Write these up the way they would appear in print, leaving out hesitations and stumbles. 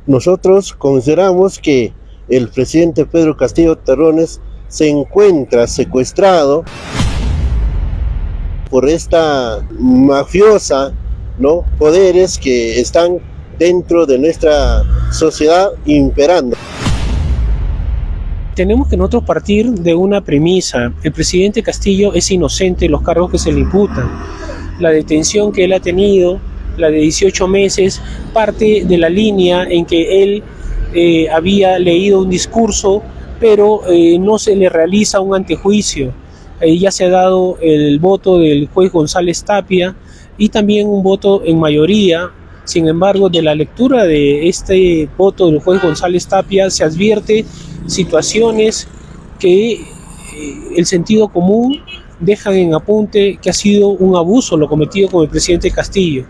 Nosotros consideramos que el presidente Pedro Castillo Terrones se encuentra secuestrado por esta mafiosa, ¿no?, poderes que están dentro de nuestra sociedad imperando. Tenemos que nosotros partir de una premisa: el presidente Castillo es inocente de los cargos que se le imputan. La detención que él ha tenido, la de 18 meses, parte de la línea en que él había leído un discurso, pero no se le realiza un antejuicio. Ya se ha dado el voto del juez González Tapia y también un voto en mayoría. Sin embargo, de la lectura de este voto del juez González Tapia se advierte situaciones que el sentido común dejan en apunte que ha sido un abuso lo cometido con el presidente Castillo.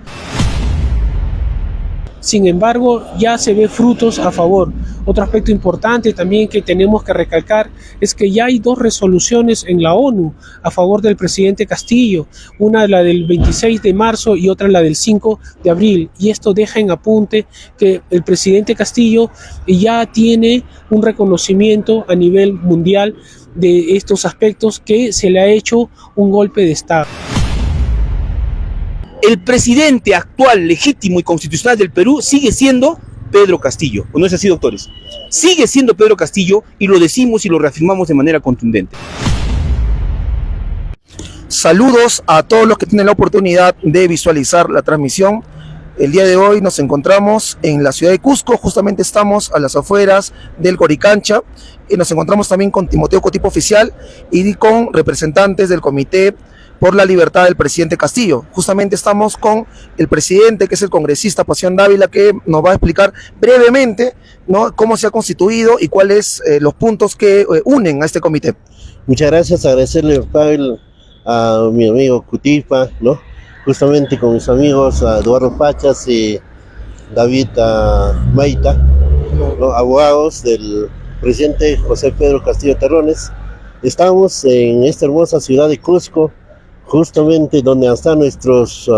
Sin embargo, ya se ve frutos a favor. Otro aspecto importante también que tenemos que recalcar es que ya hay 2 resoluciones en la ONU a favor del presidente Castillo, una la del 26 de marzo y otra la del 5 de abril. Y esto deja en apunte que el presidente Castillo ya tiene un reconocimiento a nivel mundial de estos aspectos, que se le ha hecho un golpe de Estado. El presidente actual, legítimo y constitucional del Perú sigue siendo Pedro Castillo. ¿O no es así, doctores? Sigue siendo Pedro Castillo, y lo decimos y lo reafirmamos de manera contundente. Saludos a todos los que tienen la oportunidad de visualizar la transmisión. El día de hoy nos encontramos en la ciudad de Cusco, justamente estamos a las afueras del Coricancha, y nos encontramos también con Timoteo Cotipo Oficial y con representantes del Comité por la Libertad del presidente Castillo. Justamente estamos con el presidente, que es el congresista Pasión Dávila, que nos va a explicar brevemente, ¿no?, cómo se ha constituido y cuáles los puntos que unen a este comité. Muchas gracias, agradecerle, Pavel, a mi amigo Cutipa, ¿no?, justamente con mis amigos Eduardo Pachas y David Maita, ¿no?, abogados del presidente José Pedro Castillo Terrones. Estamos en esta hermosa ciudad de Cusco, justamente donde están nuestros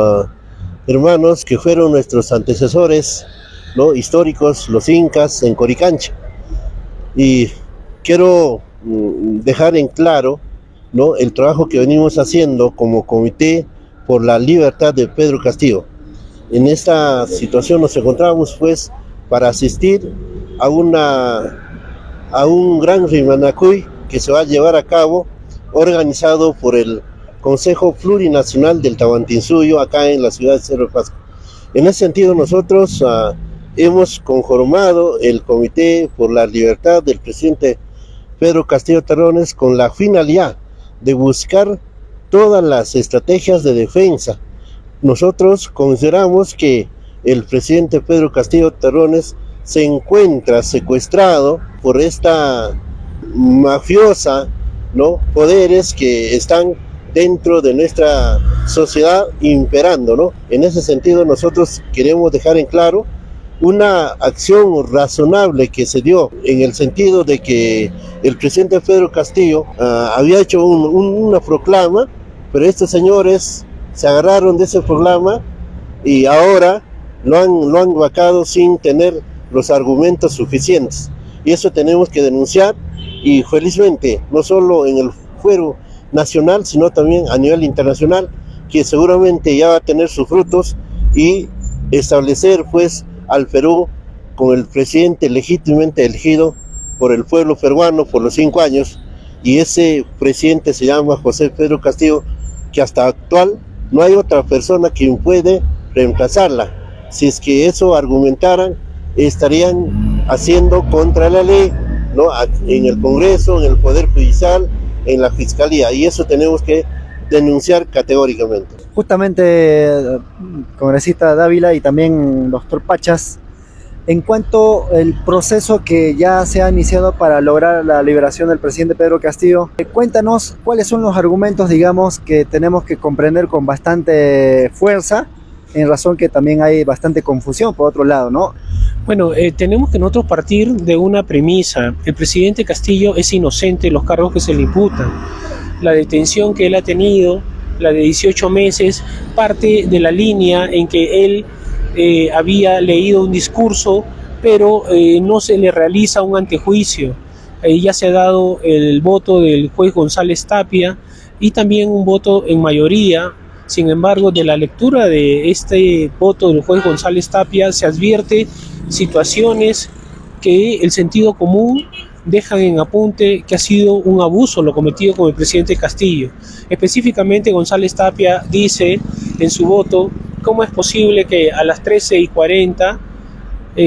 hermanos que fueron nuestros antecesores, ¿no?, históricos, los incas, en Coricancha. Y quiero dejar en claro, ¿no?, el trabajo que venimos haciendo como Comité por la Libertad de Pedro Castillo. En esta situación nos encontramos pues para asistir a un gran Rimanacuy que se va a llevar a cabo, organizado por el Consejo Plurinacional del Tahuantinsuyo, acá en la ciudad de Cerro de Pasco. En ese sentido, nosotros hemos conformado el Comité por la Libertad del presidente Pedro Castillo Terrones con la finalidad de buscar todas las estrategias de defensa. Nosotros consideramos que el presidente Pedro Castillo Terrones se encuentra secuestrado por esta mafiosa, ¿no?, poderes que están dentro de nuestra sociedad imperando, ¿no? En ese sentido, nosotros queremos dejar en claro una acción razonable que se dio en el sentido de que el presidente Pedro Castillo había hecho una proclama, pero estos señores se agarraron de ese proclama y ahora lo han vacado sin tener los argumentos suficientes. Y eso tenemos que denunciar, y felizmente, no solo en el fuero nacional, sino también a nivel internacional, que seguramente ya va a tener sus frutos y establecer pues al Perú con el presidente legítimamente elegido por el pueblo peruano por los 5 años, y ese presidente se llama José Pedro Castillo, que hasta actual no hay otra persona que puede reemplazarla. Si es que eso argumentaran, estarían haciendo contra la ley, ¿no?, en el Congreso, en el Poder Judicial, en la Fiscalía, y eso tenemos que denunciar categóricamente. Justamente, congresista Dávila y también doctor Pachas, en cuanto al proceso que ya se ha iniciado para lograr la liberación del presidente Pedro Castillo, cuéntanos cuáles son los argumentos, digamos, que tenemos que comprender con bastante fuerza, en razón que también hay bastante confusión por otro lado, ¿no? Bueno, tenemos que nosotros partir de una premisa: el presidente Castillo es inocente de los cargos que se le imputan. La detención que él ha tenido, la de 18 meses, parte de la línea en que él había leído un discurso, pero no se le realiza un antejuicio. Ya se ha dado el voto del juez González Tapia y también un voto en mayoría. Sin embargo, de la lectura de este voto del juez González Tapia se advierte situaciones que el sentido común dejan en apunte que ha sido un abuso lo cometido con el presidente Castillo. Específicamente, González Tapia dice en su voto cómo es posible que a las 13:40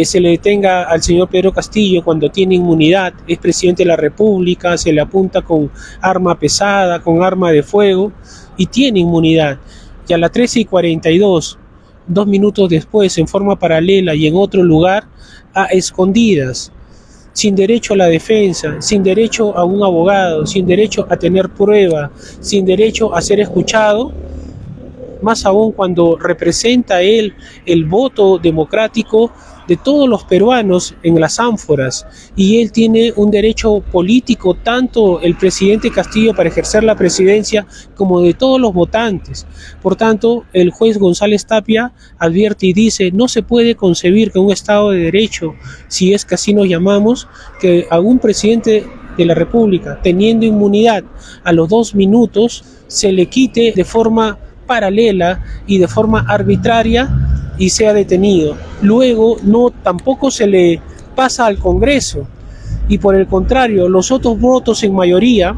se le detenga al señor Pedro Castillo cuando tiene inmunidad, es presidente de la República, se le apunta con arma pesada, con arma de fuego y tiene inmunidad. Y a las 13:42, 2 minutos después, en forma paralela y en otro lugar, a escondidas, sin derecho a la defensa, sin derecho a un abogado, sin derecho a tener prueba, sin derecho a ser escuchado, más aún cuando representa él el voto democrático de todos los peruanos en las ánforas, y él tiene un derecho político, tanto el presidente Castillo para ejercer la presidencia como de todos los votantes. Por tanto, el juez González Tapia advierte y dice: no se puede concebir que un Estado de Derecho, si es que así nos llamamos, que a un presidente de la República, teniendo inmunidad, a los 2 minutos se le quite de forma paralela y de forma arbitraria y sea detenido. Luego tampoco se le pasa al Congreso, y por el contrario, los otros votos en mayoría,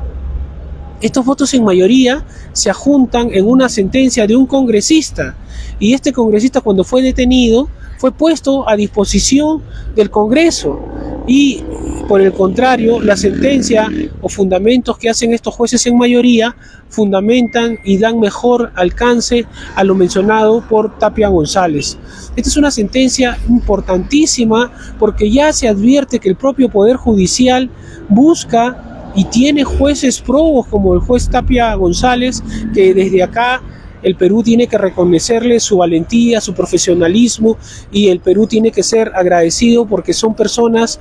estos votos en mayoría se adjuntan en una sentencia de un congresista, y este congresista, cuando fue detenido, fue puesto a disposición del Congreso. Y por el contrario, la sentencia o fundamentos que hacen estos jueces en mayoría fundamentan y dan mejor alcance a lo mencionado por Tapia González. Esta es una sentencia importantísima porque ya se advierte que el propio Poder Judicial busca y tiene jueces probos como el juez Tapia González, que desde acá el Perú tiene que reconocerle su valentía, su profesionalismo, y el Perú tiene que ser agradecido porque son personas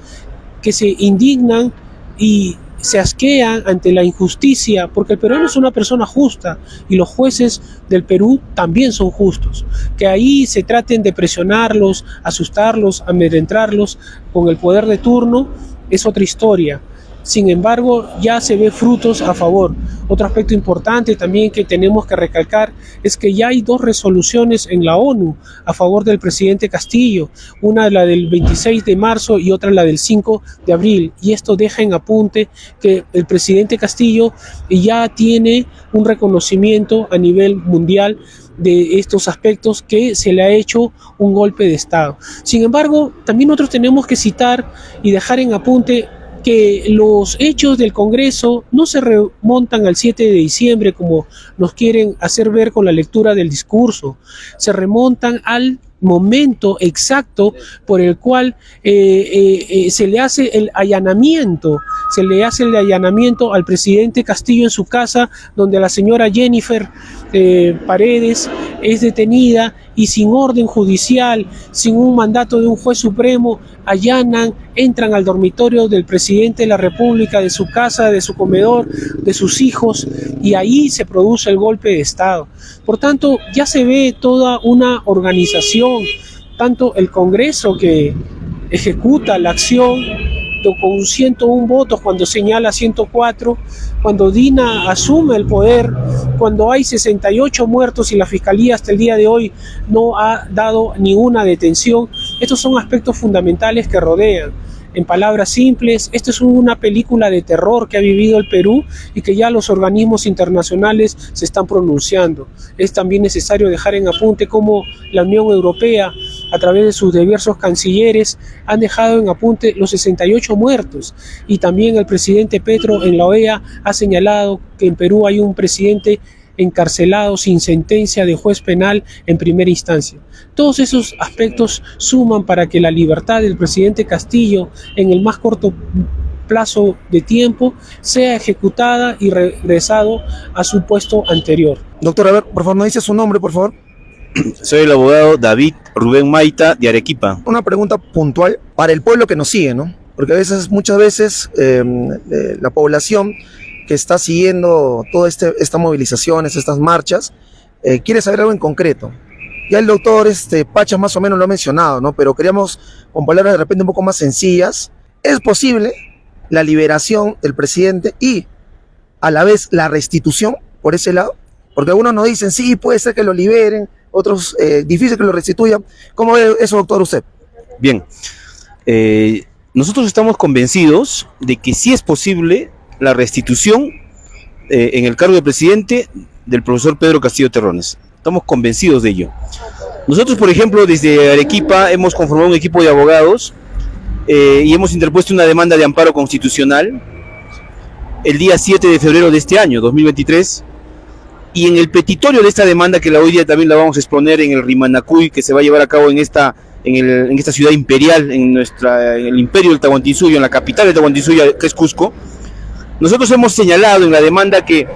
que se indignan y se asquean ante la injusticia, porque el peruano es una persona justa y los jueces del Perú también son justos. Que ahí se traten de presionarlos, asustarlos, amedrentarlos con el poder de turno es otra historia. Sin embargo, ya se ve frutos a favor. Otro aspecto importante también que tenemos que recalcar es que ya hay 2 resoluciones en la ONU a favor del presidente Castillo, una la del 26 de marzo y otra la del 5 de abril, y esto deja en apunte que el presidente Castillo ya tiene un reconocimiento a nivel mundial de estos aspectos, que se le ha hecho un golpe de Estado. Sin embargo, también nosotros tenemos que citar y dejar en apunte que los hechos del Congreso no se remontan al 7 de diciembre como nos quieren hacer ver con la lectura del discurso, se remontan al momento exacto por el cual se le hace el allanamiento al presidente Castillo en su casa, donde la señora Jennifer Paredes es detenida y sin orden judicial, sin un mandato de un juez supremo, entran al dormitorio del presidente de la República, de su casa, de su comedor, de sus hijos, y ahí se produce el golpe de Estado. Por tanto, ya se ve toda una organización, tanto el Congreso que ejecuta la acción con 101 votos cuando señala 104, cuando Dina asume el poder, cuando hay 68 muertos y la Fiscalía hasta el día de hoy no ha dado ninguna detención. Estos son aspectos fundamentales que rodean. En palabras simples, esta es una película de terror que ha vivido el Perú y que ya los organismos internacionales se están pronunciando. Es también necesario dejar en apunte cómo la Unión Europea, a través de sus diversos cancilleres, han dejado en apunte los 68 muertos, y también el presidente Petro en la OEA ha señalado que en Perú hay un presidente encarcelado sin sentencia de juez penal en primera instancia. Todos esos aspectos suman para que la libertad del presidente Castillo en el más corto plazo de tiempo sea ejecutada y regresado a su puesto anterior. Doctor, a ver, por favor, ¿no dice su nombre, por favor? Soy el abogado David Rubén Maita, de Arequipa. Una pregunta puntual para el pueblo que nos sigue, ¿no? Porque muchas veces la población que está siguiendo todas estas movilizaciones, estas marchas, quiere saber algo en concreto. Ya el doctor Pachas más o menos lo ha mencionado, ¿no? Pero queríamos, con palabras de repente un poco más sencillas, ¿es posible la liberación del presidente y a la vez la restitución por ese lado? Porque algunos nos dicen, sí, puede ser que lo liberen, otros difícil que lo restituyan. ¿Cómo ve eso, doctor, usted? Bien, nosotros estamos convencidos de que sí es posible la restitución en el cargo de presidente del profesor Pedro Castillo Terrones. Estamos convencidos de ello. Nosotros, por ejemplo, desde Arequipa hemos conformado un equipo de abogados y hemos interpuesto una demanda de amparo constitucional el día 7 de febrero de este año, 2023, y en el petitorio de esta demanda, que hoy día también la vamos a exponer en el Rimanacuy, que se va a llevar a cabo en esta ciudad imperial, en el imperio del Tahuantinsuyo, en la capital del Tahuantinsuyo, que es Cusco, nosotros hemos señalado en la demanda que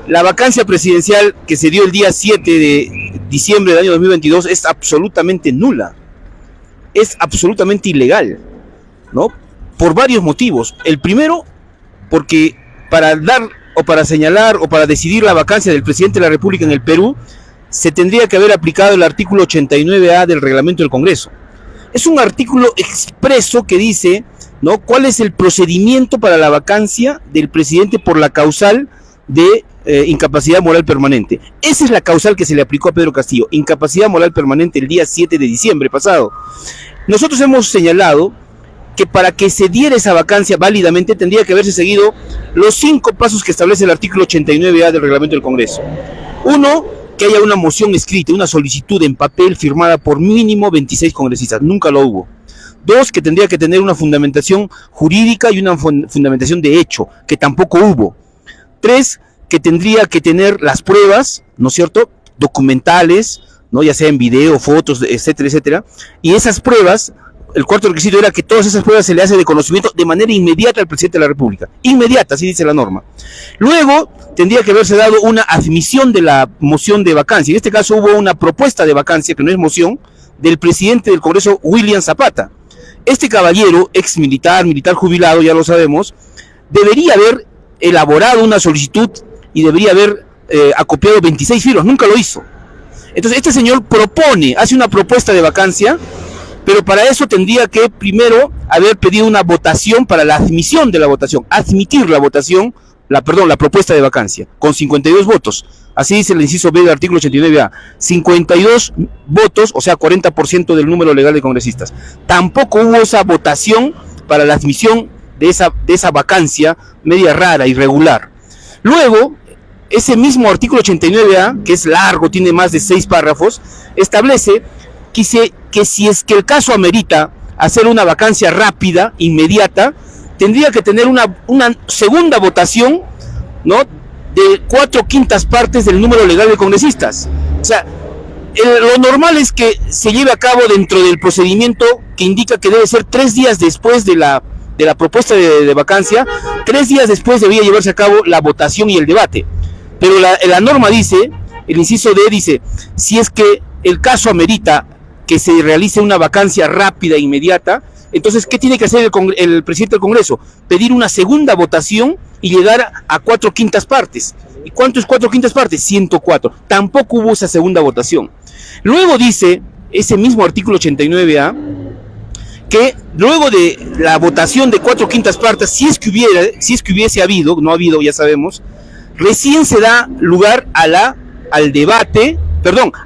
la vacancia presidencial que se dio el día 7 de diciembre del año 2022 es absolutamente nula, es absolutamente ilegal, ¿no? Por varios motivos. El primero, porque para dar o para señalar o para decidir la vacancia del presidente de la República en el Perú, se tendría que haber aplicado el artículo 89A del reglamento del Congreso. Es un artículo expreso que dice, ¿no?, cuál es el procedimiento para la vacancia del presidente por la causal de incapacidad moral permanente. Esa es la causal que se le aplicó a Pedro Castillo, incapacidad moral permanente, el día 7 de diciembre pasado. Nosotros hemos señalado que para que se diera esa vacancia válidamente tendría que haberse seguido los 5 pasos que establece el artículo 89A del reglamento del Congreso. 1, que haya una moción escrita, una solicitud en papel firmada por mínimo 26 congresistas. Nunca lo hubo. 2, que tendría que tener una fundamentación jurídica y una fundamentación de hecho, que tampoco hubo. 3, que tendría que tener las pruebas, ¿no es cierto?, documentales, ¿no?, ya sea en video, fotos, etcétera, etcétera. Y esas pruebas, el 4º requisito era que todas esas pruebas se le hace de conocimiento de manera inmediata al presidente de la República. Inmediata, así dice la norma. Luego, tendría que haberse dado una admisión de la moción de vacancia. En este caso hubo una propuesta de vacancia, que no es moción, del presidente del Congreso, William Zapata. Este caballero, ex militar jubilado, ya lo sabemos, debería haber elaborado una solicitud y debería haber acopiado 26 firmas. Nunca lo hizo. Entonces este señor hace una propuesta de vacancia, pero para eso tendría que primero haber pedido una votación para la admisión de la votación, admitir la votación, la propuesta de vacancia, con 52 votos. Así dice el inciso B del artículo 89A. 52 votos, o sea, 40% del número legal de congresistas. Tampoco hubo esa votación para la admisión de esa vacancia media rara, irregular. Luego, ese mismo artículo 89A, que es largo, tiene más de 6 párrafos, establece que si es que el caso amerita hacer una vacancia rápida, inmediata, tendría que tener una segunda votación, ¿no?, de 4/5 partes del número legal de congresistas. O sea, lo normal es que se lleve a cabo dentro del procedimiento que indica que debe ser 3 días después de la propuesta de vacancia. 3 días después debía llevarse a cabo la votación y el debate. Pero la norma dice, el inciso D dice, si es que el caso amerita que se realice una vacancia rápida e inmediata, entonces, ¿qué tiene que hacer el presidente del Congreso? Pedir una segunda votación y llegar a 4/5 partes. ¿Y cuánto es 4/5 partes? 104. Tampoco hubo esa segunda votación. Luego dice ese mismo artículo 89A que luego de la votación de 4/5 partes, si es que hubiese habido, no ha habido, ya sabemos, recién se da lugar al debate,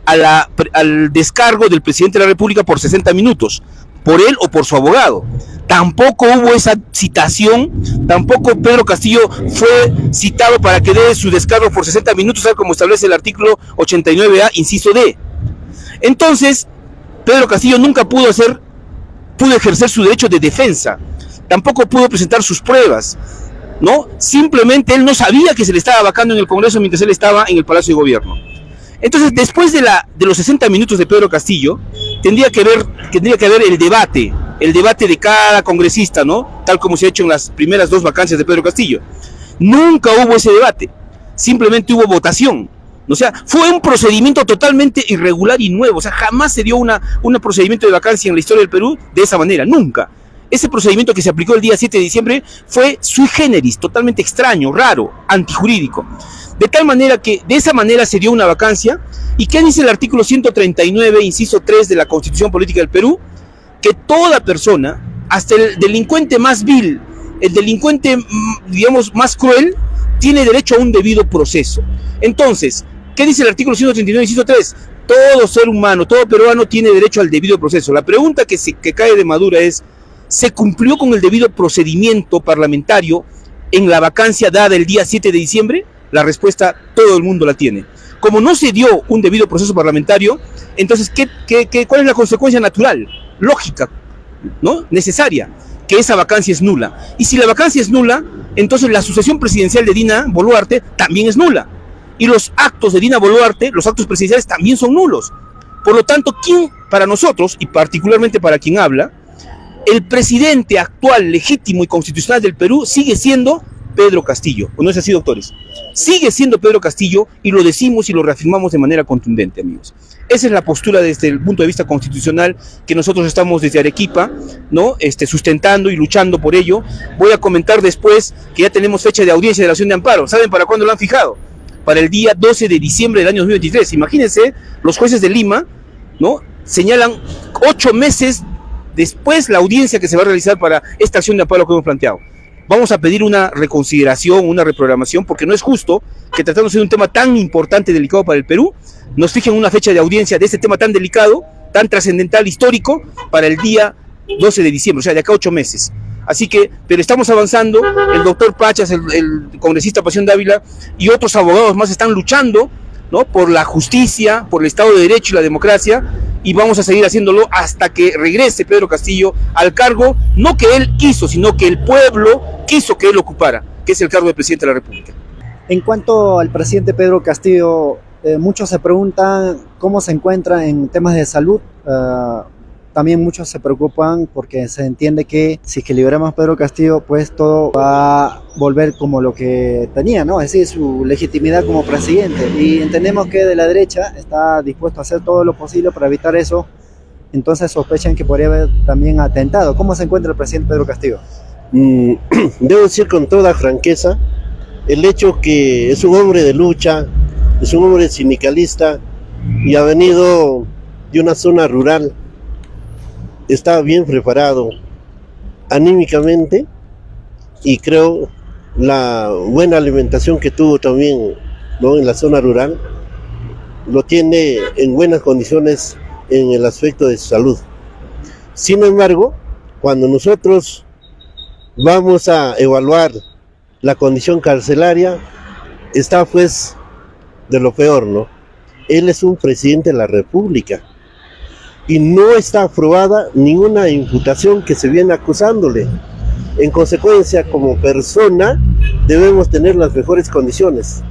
al descargo del presidente de la República por 60 minutos, por él o por su abogado. Tampoco hubo esa citación, tampoco Pedro Castillo fue citado para que dé su descargo por 60 minutos, tal como establece el artículo 89A, inciso D. Entonces, Pedro Castillo nunca pudo ejercer su derecho de defensa, tampoco pudo presentar sus pruebas, ¿no? Simplemente él no sabía que se le estaba vacando en el Congreso mientras él estaba en el Palacio de Gobierno. Entonces, después de los 60 minutos de Pedro Castillo, tendría que haber el debate de cada congresista, ¿no?, tal como se ha hecho en las primeras 2 vacancias de Pedro Castillo. Nunca hubo ese debate, simplemente hubo votación. O sea, fue un procedimiento totalmente irregular y nuevo. O sea, jamás se dio un procedimiento de vacancia en la historia del Perú de esa manera, nunca. ese procedimiento que se aplicó el día 7 de diciembre fue sui generis, totalmente extraño, raro, antijurídico. De tal manera que de esa manera se dio una vacancia. ¿Y qué dice el artículo 139, inciso 3 de la Constitución Política del Perú? Que toda persona, hasta el delincuente más vil, el delincuente, digamos, más cruel, tiene derecho a un debido proceso. Entonces, ¿qué dice el artículo 139, inciso 3? Todo ser humano, todo peruano tiene derecho al debido proceso. La pregunta que cae de madura es, ¿se cumplió con el debido procedimiento parlamentario en la vacancia dada el día 7 de diciembre? La respuesta todo el mundo la tiene. Como no se dio un debido proceso parlamentario, entonces, ¿cuál es la consecuencia natural, lógica, ¿no? Necesaria? Que esa vacancia es nula. Y si la vacancia es nula, entonces la sucesión presidencial de Dina Boluarte también es nula. Y los actos de Dina Boluarte, los actos presidenciales también son nulos. Por lo tanto, ¿quién, para nosotros, y particularmente para quien habla, el presidente actual, legítimo y constitucional del Perú sigue siendo Pedro Castillo? ¿O no es así, doctores? Sigue siendo Pedro Castillo, y lo decimos y lo reafirmamos de manera contundente, amigos. Esa es la postura desde el punto de vista constitucional que nosotros estamos desde Arequipa, ¿no? Sustentando y luchando por ello. Voy a comentar después que ya tenemos fecha de audiencia de la acción de amparo. ¿Saben para cuándo lo han fijado? Para el día 12 de diciembre del año 2023. Imagínense, los jueces de Lima, ¿no? Señalan 8 meses después la audiencia que se va a realizar para esta acción de amparo que hemos planteado. Vamos a pedir una reconsideración, una reprogramación, porque no es justo que tratándose de un tema tan importante y delicado para el Perú, nos fijen una fecha de audiencia de este tema tan delicado, tan trascendental, histórico, para el día 12 de diciembre, o sea, de acá a 8 meses. Así que, pero estamos avanzando, el doctor Pachas, el congresista Pasión Dávila y otros abogados más están luchando, ¿no? Por la justicia, por el Estado de Derecho y la democracia, y vamos a seguir haciéndolo hasta que regrese Pedro Castillo al cargo, no que él quiso, sino que el pueblo quiso que él ocupara, que es el cargo de presidente de la República. En cuanto al presidente Pedro Castillo, muchos se preguntan cómo se encuentra en temas de salud. También muchos se preocupan porque se entiende que si es que liberamos a Pedro Castillo, pues todo va a volver como lo que tenía, ¿no? Es decir, su legitimidad como presidente. Y entendemos que de la derecha está dispuesto a hacer todo lo posible para evitar eso. Entonces sospechan que podría haber también atentado. ¿Cómo se encuentra el presidente Pedro Castillo? Debo decir con toda franqueza, el hecho que es un hombre de lucha, es un hombre sindicalista y ha venido de una zona rural, está bien preparado anímicamente, y creo la buena alimentación que tuvo también, ¿no? En la zona rural, lo tiene en buenas condiciones en el aspecto de su salud. Sin embargo, cuando nosotros vamos a evaluar la condición carcelaria, está pues de lo peor, ¿no? Él es un presidente de la República y no está aprobada ninguna imputación que se viene acusándole. En consecuencia, como persona, debemos tener las mejores condiciones.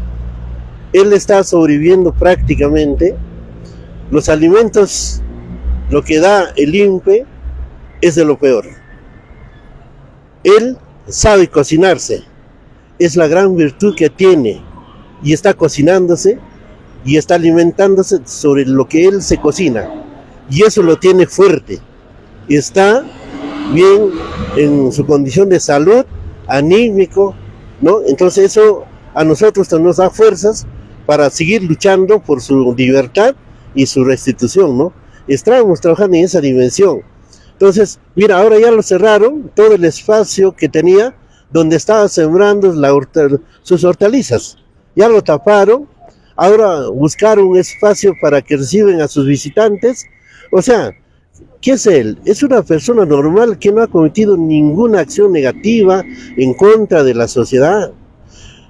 Él está sobreviviendo prácticamente. Los alimentos, lo que da el INPE, es de lo peor. Él sabe cocinarse, es la gran virtud que tiene, y está cocinándose y está alimentándose sobre lo que él se cocina, y eso lo tiene fuerte. Está bien en su condición de salud, anímico, ¿no? Entonces eso a nosotros nos da fuerzas para seguir luchando por su libertad y su restitución, ¿no? Estamos trabajando en esa dimensión. Entonces, mira, ahora ya lo cerraron, todo el espacio que tenía donde estaba sembrando sus hortalizas. Ya lo taparon, ahora buscaron un espacio para que reciben a sus visitantes. O sea, ¿qué es él? Es una persona normal que no ha cometido ninguna acción negativa en contra de la sociedad.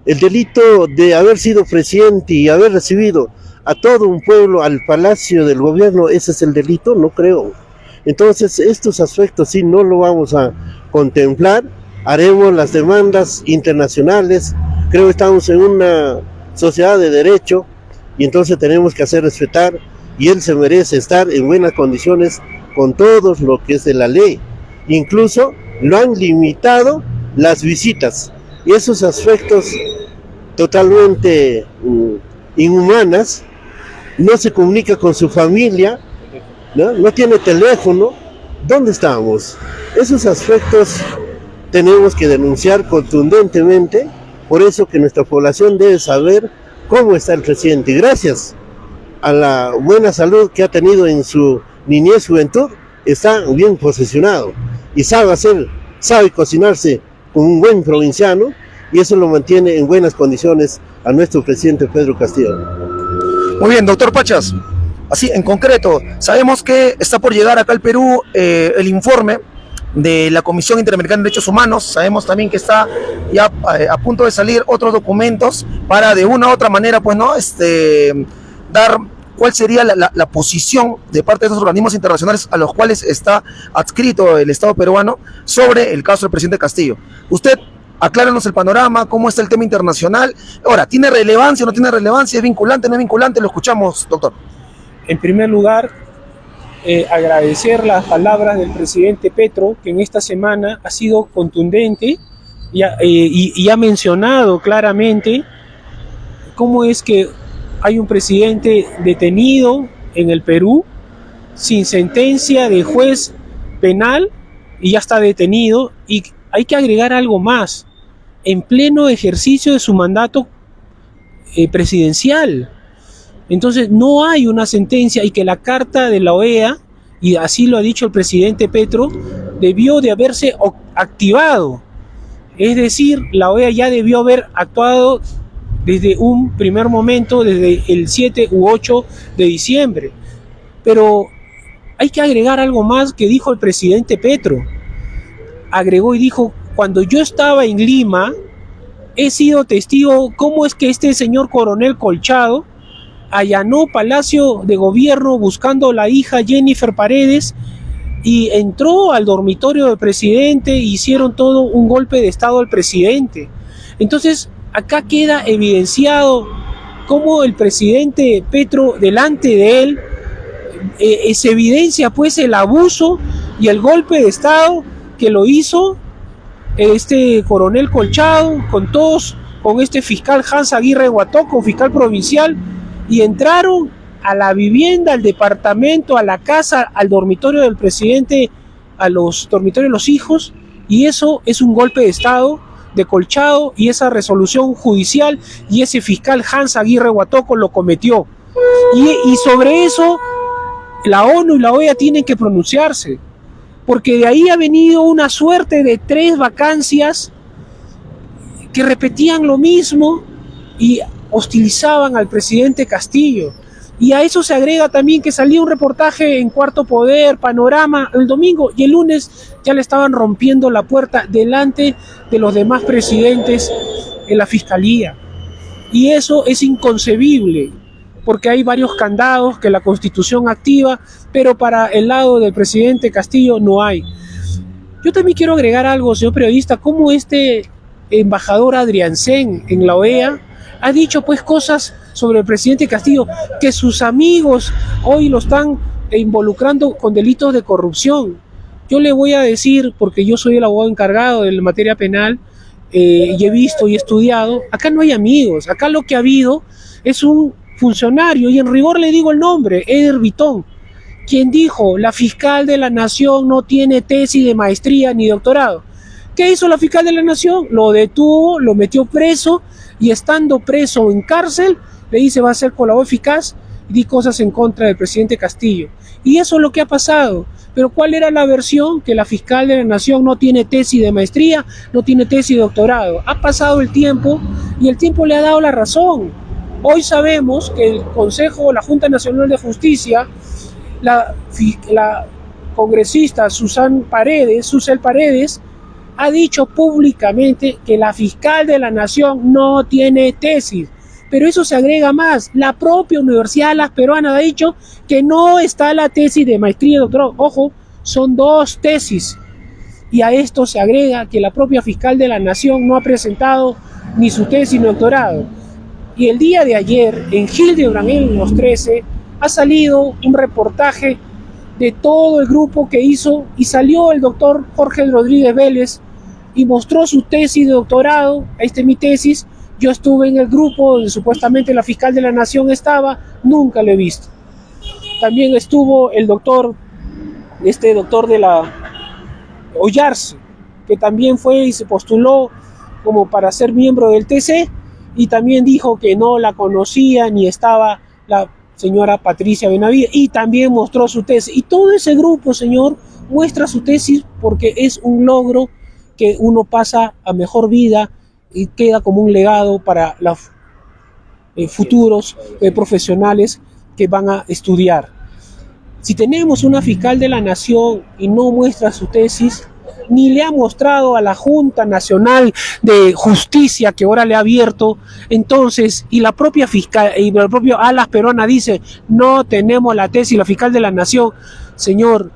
El delito de haber sido presidente y haber recibido a todo un pueblo al palacio del gobierno, ¿ese es el delito? No creo. Entonces, estos aspectos sí no lo vamos a contemplar. Haremos las demandas internacionales. Creo que estamos en una sociedad de derecho y entonces tenemos que hacer respetar, y él se merece estar en buenas condiciones con todo lo que es de la ley. Incluso lo han limitado las visitas, y esos aspectos totalmente inhumanas. No se comunica con su familia, ¿no? No tiene teléfono. ¿Dónde estamos? Esos aspectos tenemos que denunciar contundentemente, por eso que nuestra población debe saber cómo está el presidente. Y gracias a la buena salud que ha tenido en su niñez, juventud, está bien posicionado y sabe cocinarse como un buen provinciano, y eso lo mantiene en buenas condiciones a nuestro presidente Pedro Castillo. Muy bien, doctor Pachas. Así, en concreto, sabemos que está por llegar acá al Perú el informe de la Comisión Interamericana de Derechos Humanos. Sabemos también que está ya a punto de salir otros documentos para de una u otra manera, pues, ¿no? Dar cuál sería la posición de parte de esos organismos internacionales a los cuales está adscrito el Estado peruano sobre el caso del presidente Castillo. Usted, acláranos el panorama, cómo está el tema internacional. Ahora, ¿tiene relevancia o no tiene relevancia? ¿Es vinculante o no es vinculante? Lo escuchamos, doctor. En primer lugar, agradecer las palabras del presidente Petro, que en esta semana ha sido contundente y ha mencionado claramente cómo es que hay un presidente detenido en el Perú sin sentencia de juez penal y ya está detenido, y hay que agregar algo más, en pleno ejercicio de su mandato presidencial. Entonces no hay una sentencia, y que la carta de la OEA, y así lo ha dicho el presidente Petro, debió de haberse activado. Es decir, la OEA ya debió haber actuado desde un primer momento, desde el 7 u 8 de diciembre. Pero hay que agregar algo más que dijo el presidente Petro. Agregó y dijo: cuando yo estaba en Lima, he sido testigo cómo es que este señor coronel Colchado allanó Palacio de Gobierno buscando a la hija Jennifer Paredes y entró al dormitorio del presidente e hicieron todo un golpe de estado al presidente. Entonces, acá queda evidenciado cómo el presidente Petro, delante de él, se evidencia pues el abuso y el golpe de estado que lo hizo este coronel Colchado con este fiscal Hans Aguirre Huatoco, fiscal provincial, y entraron a la vivienda, al departamento, a la casa, al dormitorio del presidente, a los dormitorios de los hijos, y eso es un golpe de estado de Colchado, y esa resolución judicial y ese fiscal Hans Aguirre Huatoco lo cometió. Y sobre eso la ONU y la OEA tienen que pronunciarse, porque de ahí ha venido una suerte de 3 vacancias que repetían lo mismo y hostilizaban al presidente Castillo. Y a eso se agrega también que salía un reportaje en Cuarto Poder, Panorama, el domingo, y el lunes ya le estaban rompiendo la puerta delante de los demás presidentes en la fiscalía. Y eso es inconcebible, porque hay varios candados que la Constitución activa, pero para el lado del presidente Castillo no hay. Yo también quiero agregar algo, señor periodista, como este embajador Adriansen en la OEA ha dicho pues cosas sobre el presidente Castillo, que sus amigos hoy lo están involucrando con delitos de corrupción. Yo le voy a decir, porque yo soy el abogado encargado de la materia penal, y he visto y estudiado, acá no hay amigos, acá lo que ha habido es un funcionario, y en rigor le digo el nombre, Eder Vitón, quien dijo: la fiscal de la Nación no tiene tesis de maestría ni doctorado. ¿Qué hizo la fiscal de la Nación? Lo detuvo, lo metió preso, y estando preso en cárcel, le dice: va a ser colaborador eficaz, y di cosas en contra del presidente Castillo. Y eso es lo que ha pasado. Pero ¿cuál era la versión? Que la fiscal de la Nación no tiene tesis de maestría, no tiene tesis de doctorado. Ha pasado el tiempo, y el tiempo le ha dado la razón. Hoy sabemos que el Consejo, la Junta Nacional de Justicia, la congresista Susel Paredes, ha dicho públicamente que la fiscal de la Nación no tiene tesis. Pero eso se agrega más. La propia Universidad de las Peruanas ha dicho que no está la tesis de maestría y doctorado. Ojo, son 2 tesis. Y a esto se agrega que la propia fiscal de la Nación no ha presentado ni su tesis ni doctorado. Y el día de ayer, en Hildebrand, en los 13, ha salido un reportaje de todo el grupo que hizo, y salió el doctor Jorge Rodríguez Vélez y mostró su tesis de doctorado. Esta es mi tesis. Yo estuve en el grupo donde supuestamente la fiscal de la Nación estaba, nunca lo he visto. También estuvo el doctor de Ollarse, que también fue y se postuló como para ser miembro del TC, y también dijo que no la conocía ni estaba la señora Patricia Benavides, y también mostró su tesis. Y todo ese grupo, señor, muestra su tesis porque es un logro que uno pasa a mejor vida y queda como un legado para los futuros profesionales que van a estudiar. Si tenemos una fiscal de la Nación y no muestra su tesis, ni le ha mostrado a la Junta Nacional de Justicia que ahora le ha abierto, entonces, y la propia fiscal, y la propia Alas Peruana dice, no tenemos la tesis, la fiscal de la Nación. Señor,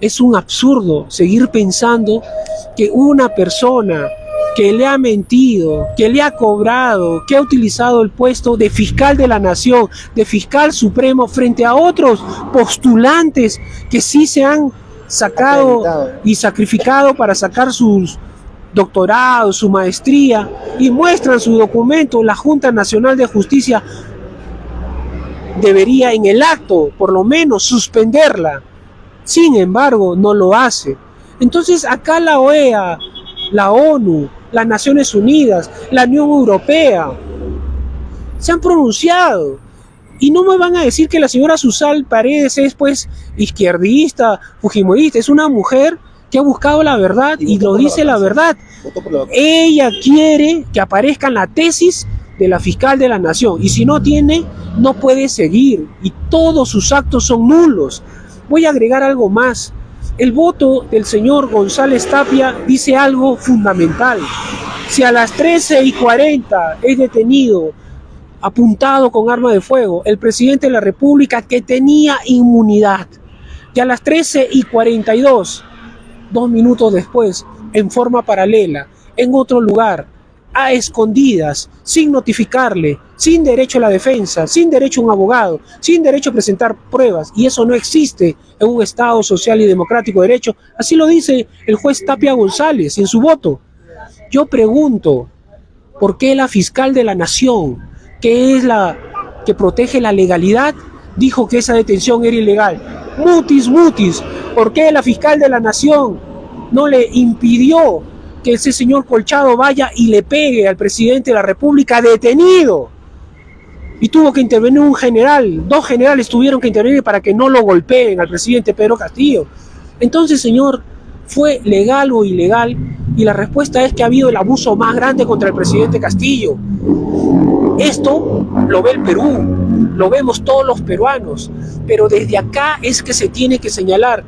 es un absurdo seguir pensando que una persona que le ha mentido, que le ha cobrado, que ha utilizado el puesto de fiscal de la Nación, de fiscal supremo, frente a otros postulantes que sí se han sacado y sacrificado para sacar sus doctorados, su maestría, y muestran su documento, la Junta Nacional de Justicia debería en el acto, por lo menos, suspenderla. Sin embargo, no lo hace. Entonces, acá la OEA, la ONU, las Naciones Unidas, la Unión Europea se han pronunciado, y no me van a decir que la señora Susal Paredes es pues izquierdista, fujimorista. Es una mujer que ha buscado la verdad y lo dice la verdad. Ella quiere que aparezca en la tesis de la fiscal de la Nación, y si no tiene, no puede seguir, y todos sus actos son nulos. Voy a agregar algo más. El voto del señor González Tapia dice algo fundamental. Si a las 13:40 es detenido, apuntado con arma de fuego, el presidente de la República, que tenía inmunidad, y a las 13:42, 2 minutos después, en forma paralela, en otro lugar, a escondidas, sin notificarle, sin derecho a la defensa, sin derecho a un abogado, sin derecho a presentar pruebas, y eso no existe en un Estado social y democrático de derecho. Así lo dice el juez Tapia González en su voto. Yo pregunto, ¿por qué la fiscal de la Nación, que es la que protege la legalidad, dijo que esa detención era ilegal? Mutis, ¿por qué la fiscal de la Nación no le impidió que ese señor Colchado vaya y le pegue al presidente de la República detenido? Y tuvo que intervenir un general, 2 generales tuvieron que intervenir para que no lo golpeen al presidente Pedro Castillo. Entonces, señor, ¿fue legal o ilegal? Y la respuesta es que ha habido el abuso más grande contra el presidente Castillo. Esto lo ve el Perú, lo vemos todos los peruanos, pero desde acá es que se tiene que señalar.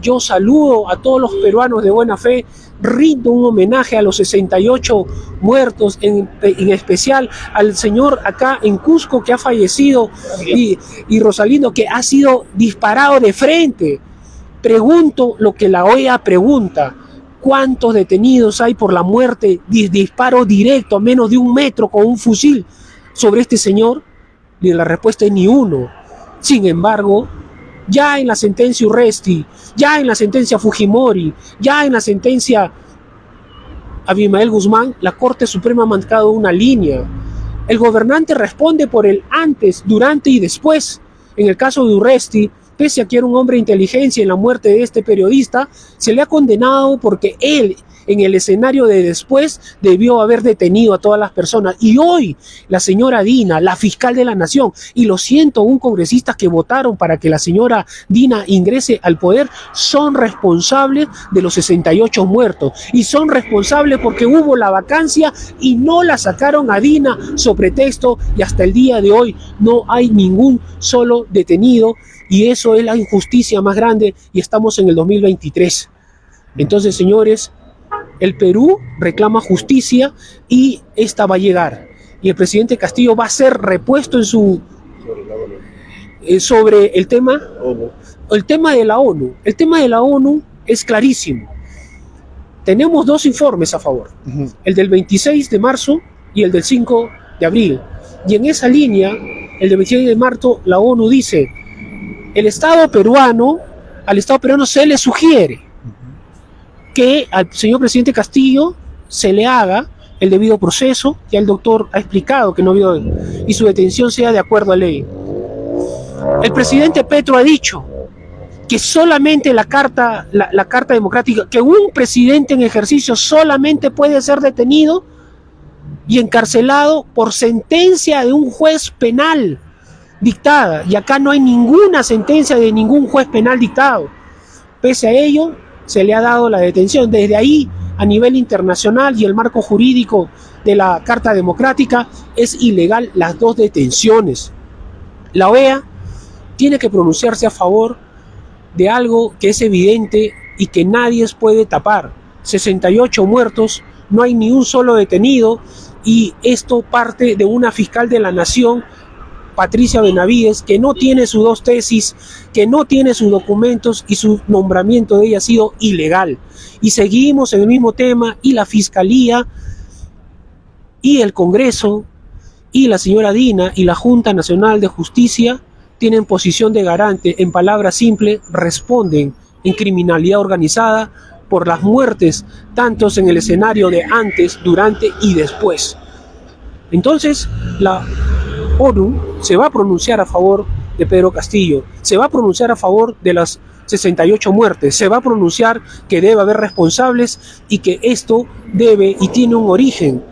Yo saludo a todos los peruanos de buena fe, rindo un homenaje a los 68 muertos, en especial al señor acá en Cusco que ha fallecido, y Rosalindo, que ha sido disparado de frente. Pregunto lo que la OEA pregunta: ¿cuántos detenidos hay por la muerte de disparo directo a menos de 1 metro con un fusil sobre este señor? Y la respuesta es ni uno. Sin embargo, ya en la sentencia Urresti, ya en la sentencia Fujimori, ya en la sentencia Abimael Guzmán, la Corte Suprema ha marcado una línea. El gobernante responde por el antes, durante y después. En el caso de Urresti, pese a que era un hombre de inteligencia en la muerte de este periodista, se le ha condenado porque él, en el escenario de después, debió haber detenido a todas las personas. Y hoy la señora Dina, la fiscal de la Nación, y los 101 congresistas que votaron para que la señora Dina ingrese al poder, son responsables de los 68 muertos, y son responsables porque hubo la vacancia y no la sacaron a Dina sobre pretexto, y hasta el día de hoy no hay ningún solo detenido, y eso es la injusticia más grande, y estamos en el 2023. Entonces, señores, el Perú reclama justicia, y esta va a llegar, y el presidente Castillo va a ser repuesto en su sobre el tema de la ONU. El tema de la ONU es clarísimo. Tenemos 2 informes a favor, el del 26 de marzo y el del 5 de abril. Y en esa línea, el del 26 de marzo, la ONU dice: al Estado peruano se le sugiere que al señor presidente Castillo se le haga el debido proceso, ya el doctor ha explicado que no vio, y su detención sea de acuerdo a ley. El presidente Petro ha dicho que solamente la carta democrática, que un presidente en ejercicio solamente puede ser detenido y encarcelado por sentencia de un juez penal dictada, y acá no hay ninguna sentencia de ningún juez penal dictado. Pese a ello, se le ha dado la detención. Desde ahí, a nivel internacional y el marco jurídico de la Carta Democrática, es ilegal las dos detenciones. La OEA tiene que pronunciarse a favor de algo que es evidente y que nadie puede tapar. 68 muertos, no hay ni un solo detenido, y esto parte de una fiscal de la Nación, Patricia Benavides, que no tiene sus dos tesis, que no tiene sus documentos, y su nombramiento de ella ha sido ilegal. Y seguimos en el mismo tema, y la Fiscalía, y el Congreso, y la señora Dina, y la Junta Nacional de Justicia tienen posición de garante. En palabras simples, responden en criminalidad organizada por las muertes, tantos en el escenario de antes, durante y después. Entonces, la ONU se va a pronunciar a favor de Pedro Castillo, se va a pronunciar a favor de las 68 muertes, se va a pronunciar que debe haber responsables y que esto debe y tiene un origen.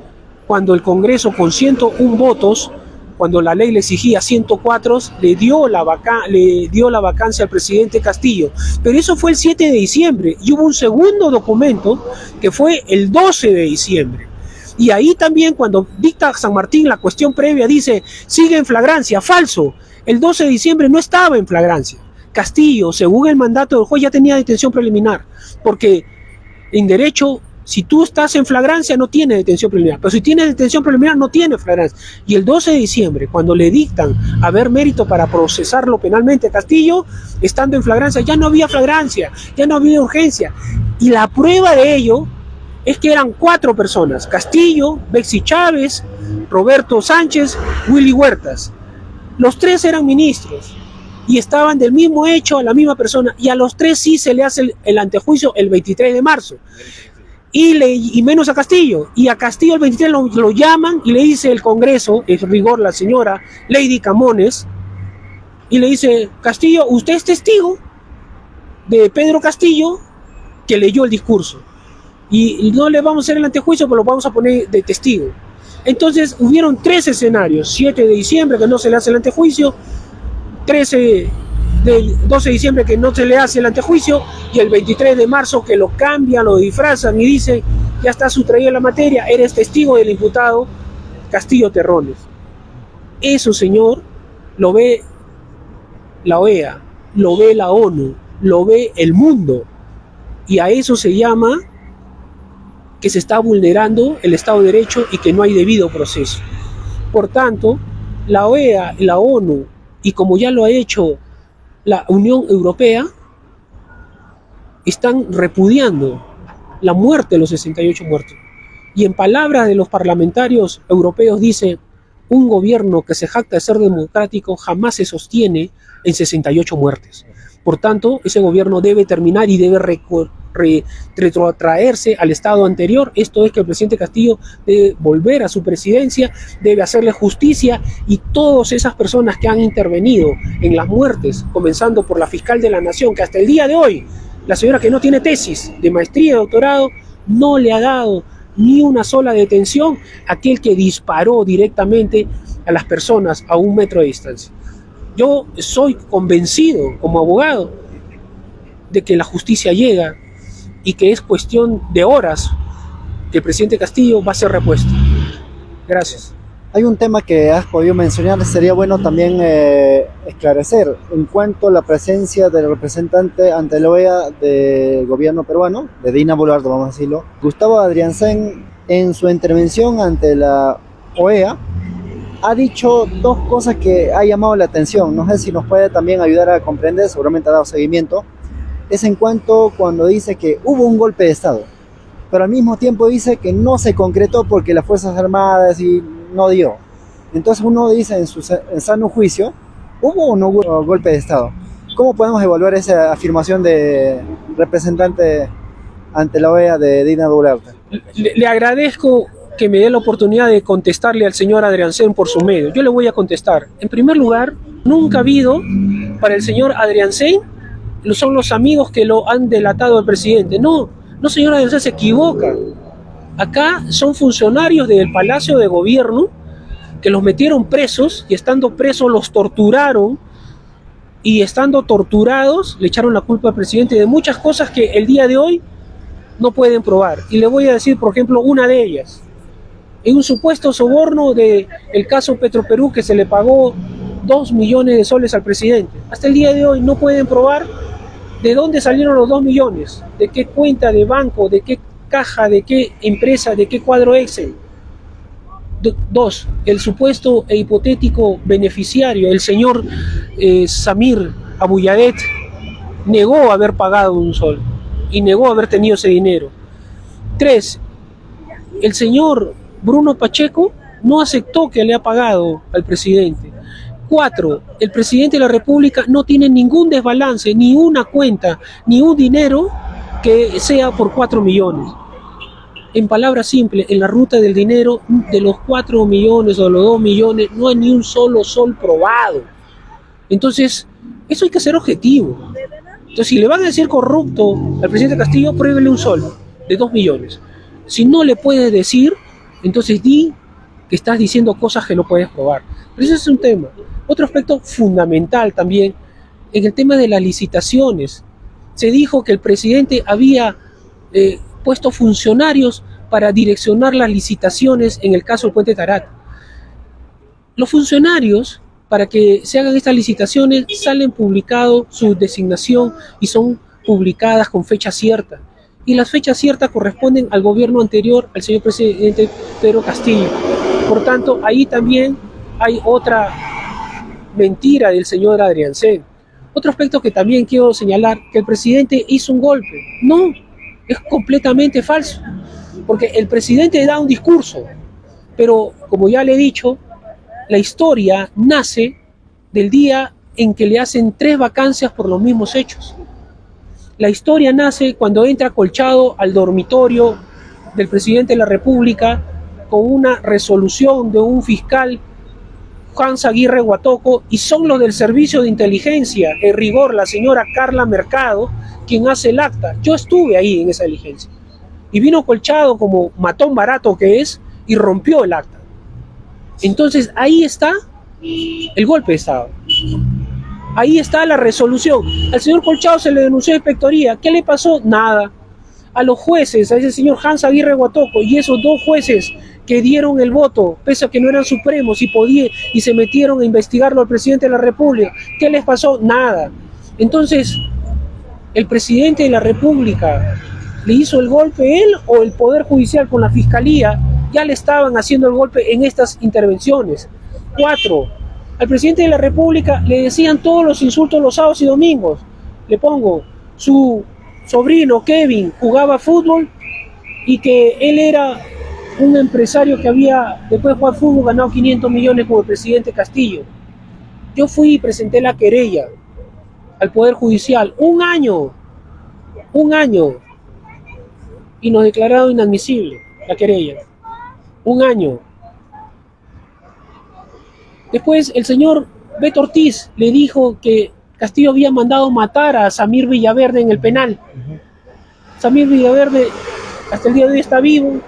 Cuando el Congreso con 101 votos, cuando la ley le exigía 104, le dio la vacancia al presidente Castillo. Pero eso fue el 7 de diciembre y hubo un segundo documento que fue el 12 de diciembre. Y ahí también, cuando dicta San Martín la cuestión previa, dice, sigue en flagrancia. Falso. El 12 de diciembre no estaba en flagrancia. Castillo, según el mandato del juez, ya tenía detención preliminar, porque en derecho, si tú estás en flagrancia, no tienes detención preliminar, pero si tienes detención preliminar, no tienes flagrancia. Y el 12 de diciembre, cuando le dictan haber mérito para procesarlo penalmente a Castillo, estando en flagrancia, ya no había flagrancia, ya no había urgencia. Y la prueba de ello es que eran 4 personas: Castillo, Bexy Chávez, Roberto Sánchez, Willy Huertas. Los 3 eran ministros y estaban del mismo hecho a la misma persona, y a los 3 sí se le hace el antejuicio el 23 de marzo. Y menos a Castillo. Y a Castillo el 23 lo llaman y le dice el Congreso, en rigor la señora Lady Camones, y le dice: Castillo, usted es testigo de Pedro Castillo, que leyó el discurso, y no le vamos a hacer el antejuicio, pero lo vamos a poner de testigo. Entonces hubieron 3 escenarios: 7 de diciembre, que no se le hace el antejuicio; 12 de diciembre, que no se le hace el antejuicio; y el 23 de marzo, que lo cambian, lo disfrazan y dicen: ya está sustraída la materia, eres testigo del imputado Castillo Terrones. Eso, señor, lo ve la OEA, lo ve la ONU, lo ve el mundo, y a eso se llama que se está vulnerando el Estado de Derecho y que no hay debido proceso. Por tanto, la OEA, la ONU, y como ya lo ha hecho la Unión Europea, están repudiando la muerte de los 68 muertos. Y en palabras de los parlamentarios europeos dice: un gobierno que se jacta de ser democrático jamás se sostiene en 68 muertes. Por tanto, ese gobierno debe terminar y debe retrotraerse al estado anterior. Esto es que el presidente Castillo debe volver a su presidencia, debe hacerle justicia, y todas esas personas que han intervenido en las muertes, comenzando por la fiscal de la Nación, que hasta el día de hoy, la señora que no tiene tesis de maestría y doctorado, no le ha dado ni una sola detención a aquel que disparó directamente a las personas a 1 metro de distancia. Yo soy convencido como abogado de que la justicia llega y que es cuestión de horas que el presidente Castillo va a ser repuesto. Gracias. Hay un tema que has podido mencionar, sería bueno también esclarecer en cuanto a la presencia del representante ante la OEA del gobierno peruano, de Dina Boluarte, vamos a decirlo, Gustavo Adrianzen. En su intervención ante la OEA ha dicho 2 cosas que ha llamado la atención. No sé si nos puede también ayudar a comprender, seguramente ha dado seguimiento. Es en cuanto cuando dice que hubo un golpe de Estado, pero al mismo tiempo dice que no se concretó porque las Fuerzas Armadas y no dio. Entonces uno dice en sano juicio, ¿hubo o no hubo golpe de Estado? ¿Cómo podemos evaluar esa afirmación de representante ante la OEA de Dina Boluarte? Le agradezco que me dé la oportunidad de contestarle al señor Adrianzen por su medio. Yo le voy a contestar. En primer lugar, nunca ha habido para el señor Adrianzen son los amigos que lo han delatado al presidente. No, no, señora Adriancén, se equivoca. Acá son funcionarios del Palacio de Gobierno que los metieron presos y estando presos los torturaron y estando torturados le echaron la culpa al presidente de muchas cosas que el día de hoy no pueden probar. Y le voy a decir, por ejemplo, una de ellas. En un supuesto soborno del caso Petroperú que se le pagó 2 millones de soles al presidente. Hasta el día de hoy no pueden probar de dónde salieron los 2 millones, de qué cuenta de banco, de qué caja, de qué empresa, de qué cuadro Excel. Dos, el supuesto e hipotético beneficiario, el señor Samir Abuyadet, negó haber pagado un sol y negó haber tenido ese dinero. 3, el señor Bruno Pacheco no aceptó que le ha pagado al presidente. 4, el presidente de la República no tiene ningún desbalance, ni una cuenta, ni un dinero que sea por 4 millones. En palabras simples, en la ruta del dinero, de los 4 millones o los 2 millones, no hay ni un solo sol probado. Entonces, eso hay que ser objetivo. Entonces, si le van a decir corrupto al presidente Castillo, pruébele un sol de 2 millones. Si no le puedes decir, entonces di que estás diciendo cosas que no puedes probar. Pero ese es un tema. Otro aspecto fundamental también, en el tema de las licitaciones. Se dijo que el presidente había puesto funcionarios para direccionar las licitaciones en el caso del Puente Tarat. Los funcionarios, para que se hagan estas licitaciones, salen publicados su designación y son publicadas con fecha cierta. Y las fechas ciertas corresponden al gobierno anterior, al señor presidente Pedro Castillo. Por tanto, ahí también hay otra mentira del señor Adriancén. Otro aspecto que también quiero señalar, que el presidente hizo un golpe. No, es completamente falso, porque el presidente da un discurso, pero como ya le he dicho, la historia nace del día en que le hacen 3 vacancias por los mismos hechos. La historia nace cuando entra Colchado al dormitorio del presidente de la República con una resolución de un fiscal, Hans Aguirre Huatoco, y son los del servicio de inteligencia, en rigor la señora Carla Mercado, quien hace el acta. Yo estuve ahí en esa diligencia. Y vino Colchado como matón barato que es y rompió el acta. Entonces ahí está el golpe de Estado. Ahí está la resolución. Al señor Colchado se le denunció a inspectoría. ¿Qué le pasó? Nada. A los jueces, a ese señor Hans Aguirre Huatoco y esos 2 jueces que dieron el voto, pese a que no eran supremos y se metieron a investigarlo al presidente de la República, ¿qué les pasó? Nada. Entonces, ¿el presidente de la República le hizo el golpe él o el Poder Judicial con la Fiscalía ya le estaban haciendo el golpe en estas intervenciones? 4, al presidente de la República le decían todos los insultos los sábados y domingos. Le pongo, su sobrino Kevin jugaba fútbol y que él era un empresario que había, después de jugar fútbol, ganado 500 millones como el presidente Castillo. Yo fui y presenté la querella al Poder Judicial, un año, y nos declararon inadmisible la querella, un año. Después el señor Beto Ortiz le dijo que Castillo había mandado matar a Samir Villaverde en el penal. Samir Villaverde hasta el día de hoy está vivo,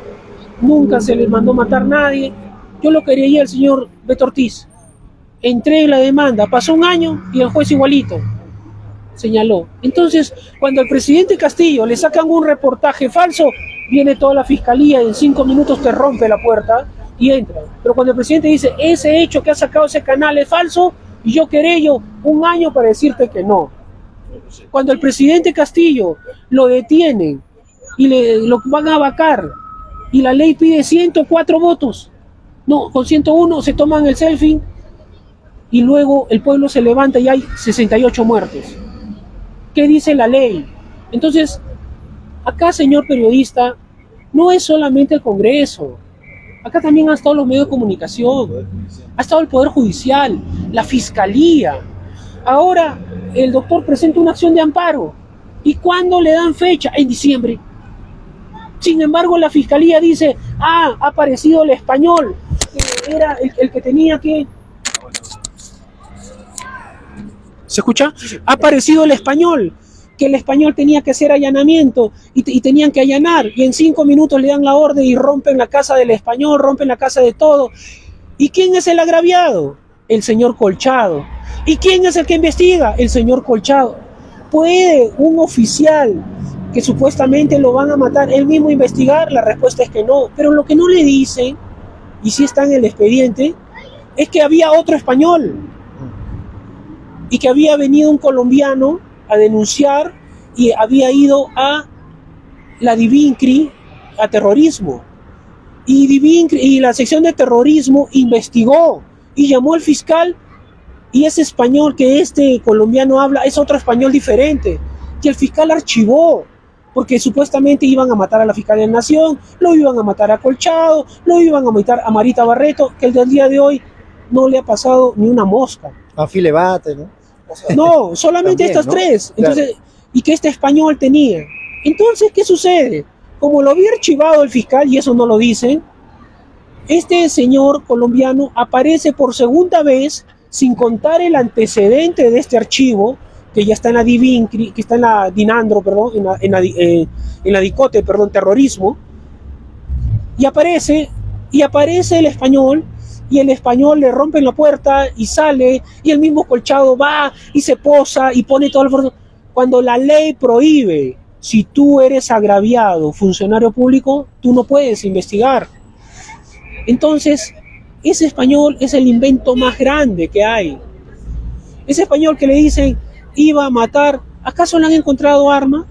nunca se le mandó matar a nadie. Yo lo quería al señor Beto Ortiz. Entré en la demanda, pasó un año y el juez igualito señaló. Entonces, cuando al presidente Castillo le sacan un reportaje falso, viene toda la fiscalía y en 5 minutos te rompe la puerta y entra. Pero cuando el presidente dice, ese hecho que ha sacado ese canal es falso, y yo querello un año para decirte que no. Cuando el presidente Castillo lo detienen y lo van a vacar, y la ley pide 104 votos, no, con 101 se toman el selfie, y luego el pueblo se levanta y hay 68 muertos. ¿Qué dice la ley? Entonces, acá, señor periodista, no es solamente el Congreso. Acá también han estado los medios de comunicación, ha estado el Poder Judicial, la Fiscalía. Ahora el doctor presenta una acción de amparo. ¿Y cuándo le dan fecha? En diciembre. Sin embargo, la Fiscalía dice, ha aparecido el español, que era el que tenía que... ¿Se escucha? Ha aparecido el español, que el español tenía que hacer allanamiento y tenían que allanar, y en 5 minutos le dan la orden y rompen la casa del español, rompen la casa de todo. ¿Y quién es el agraviado? El señor Colchado. ¿Y quién es el que investiga? El señor Colchado. ¿Puede un oficial que supuestamente lo van a matar él mismo investigar? La respuesta es que no. Pero lo que no le dicen, y sí está en el expediente, es que había otro español y que había venido un colombiano a denunciar y había ido a la Divincri a terrorismo. Y Divincri y la sección de terrorismo investigó y llamó al fiscal, y ese español que este colombiano habla es otro español diferente, que el fiscal archivó, porque supuestamente iban a matar a la fiscal de la Nación, lo iban a matar a Colchado, lo iban a matar a Marita Barreto, que el del día de hoy no le ha pasado ni una mosca. A Filebate, ¿no? No, solamente También, estas ¿no? tres. Entonces, Claro. y que este español tenía. Entonces, ¿qué sucede? Como lo había archivado el fiscal, y eso no lo dicen, este señor colombiano aparece por segunda vez, sin contar el antecedente de este archivo, que ya está en la Divincri, que está en la Dinandro, perdón, en la Dicote, perdón, terrorismo, y aparece el español, y el español le rompen la puerta y sale, y el mismo Colchado va y se posa y pone todo el fondo. Cuando la ley prohíbe, si tú eres agraviado, funcionario público, tú no puedes investigar. Entonces, ese español es el invento más grande que hay. Ese español que le dicen iba a matar, ¿acaso le han encontrado arma?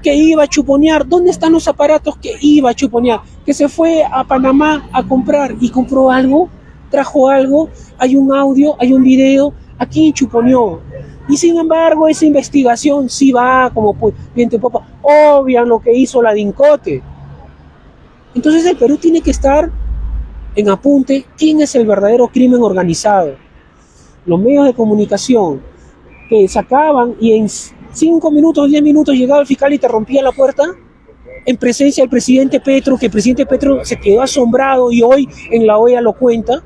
Que iba a chuponear, ¿dónde están los aparatos que iba a chuponear? Que se fue a Panamá a comprar y compró algo, trajo algo, hay un audio, hay un video, ¿a quién chuponeó? Y sin embargo, esa investigación sí va como viento en popa, obvian lo que hizo la DINCOTE. Entonces el Perú tiene que estar en apunte quién es el verdadero crimen organizado. Los medios de comunicación que sacaban y en 5 minutos, 10 minutos llegaba el fiscal y te rompía la puerta en presencia del presidente Petro, que el presidente Petro se quedó asombrado y hoy en la OEA lo cuenta.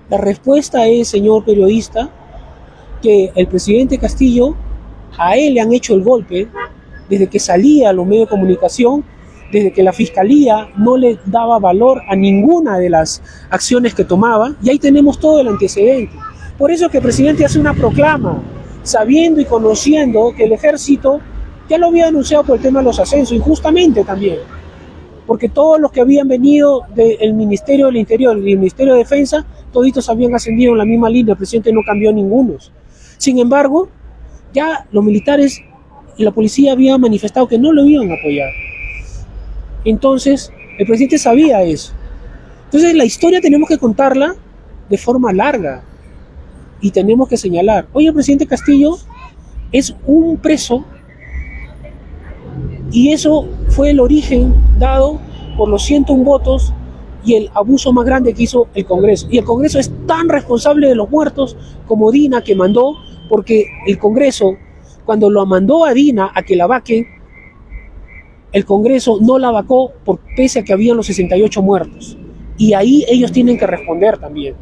La respuesta es, señor periodista, que el presidente Castillo, a él le han hecho el golpe desde que salía a los medios de comunicación, desde que la fiscalía no le daba valor a ninguna de las acciones que tomaba, y ahí tenemos todo el antecedente. Por eso es que el presidente hace una proclama, sabiendo y conociendo que el ejército ya lo había anunciado por el tema de los ascensos, injustamente también, porque todos los que habían venido del Ministerio del Interior y del Ministerio de Defensa, toditos habían ascendido en la misma línea, el presidente no cambió ninguno. Sin embargo, ya los militares y la policía habían manifestado que no lo iban a apoyar. Entonces, el presidente sabía eso. Entonces, la historia tenemos que contarla de forma larga y tenemos que señalar, hoy el presidente Castillo es un preso y eso fue el origen dado por los 101 votos y el abuso más grande que hizo el Congreso. Y el Congreso es tan responsable de los muertos como Dina, que mandó, porque el Congreso, cuando lo mandó a Dina a que la vaquen, el Congreso no la vacó pese a que habían los 68 muertos. Y ahí ellos tienen que responder también.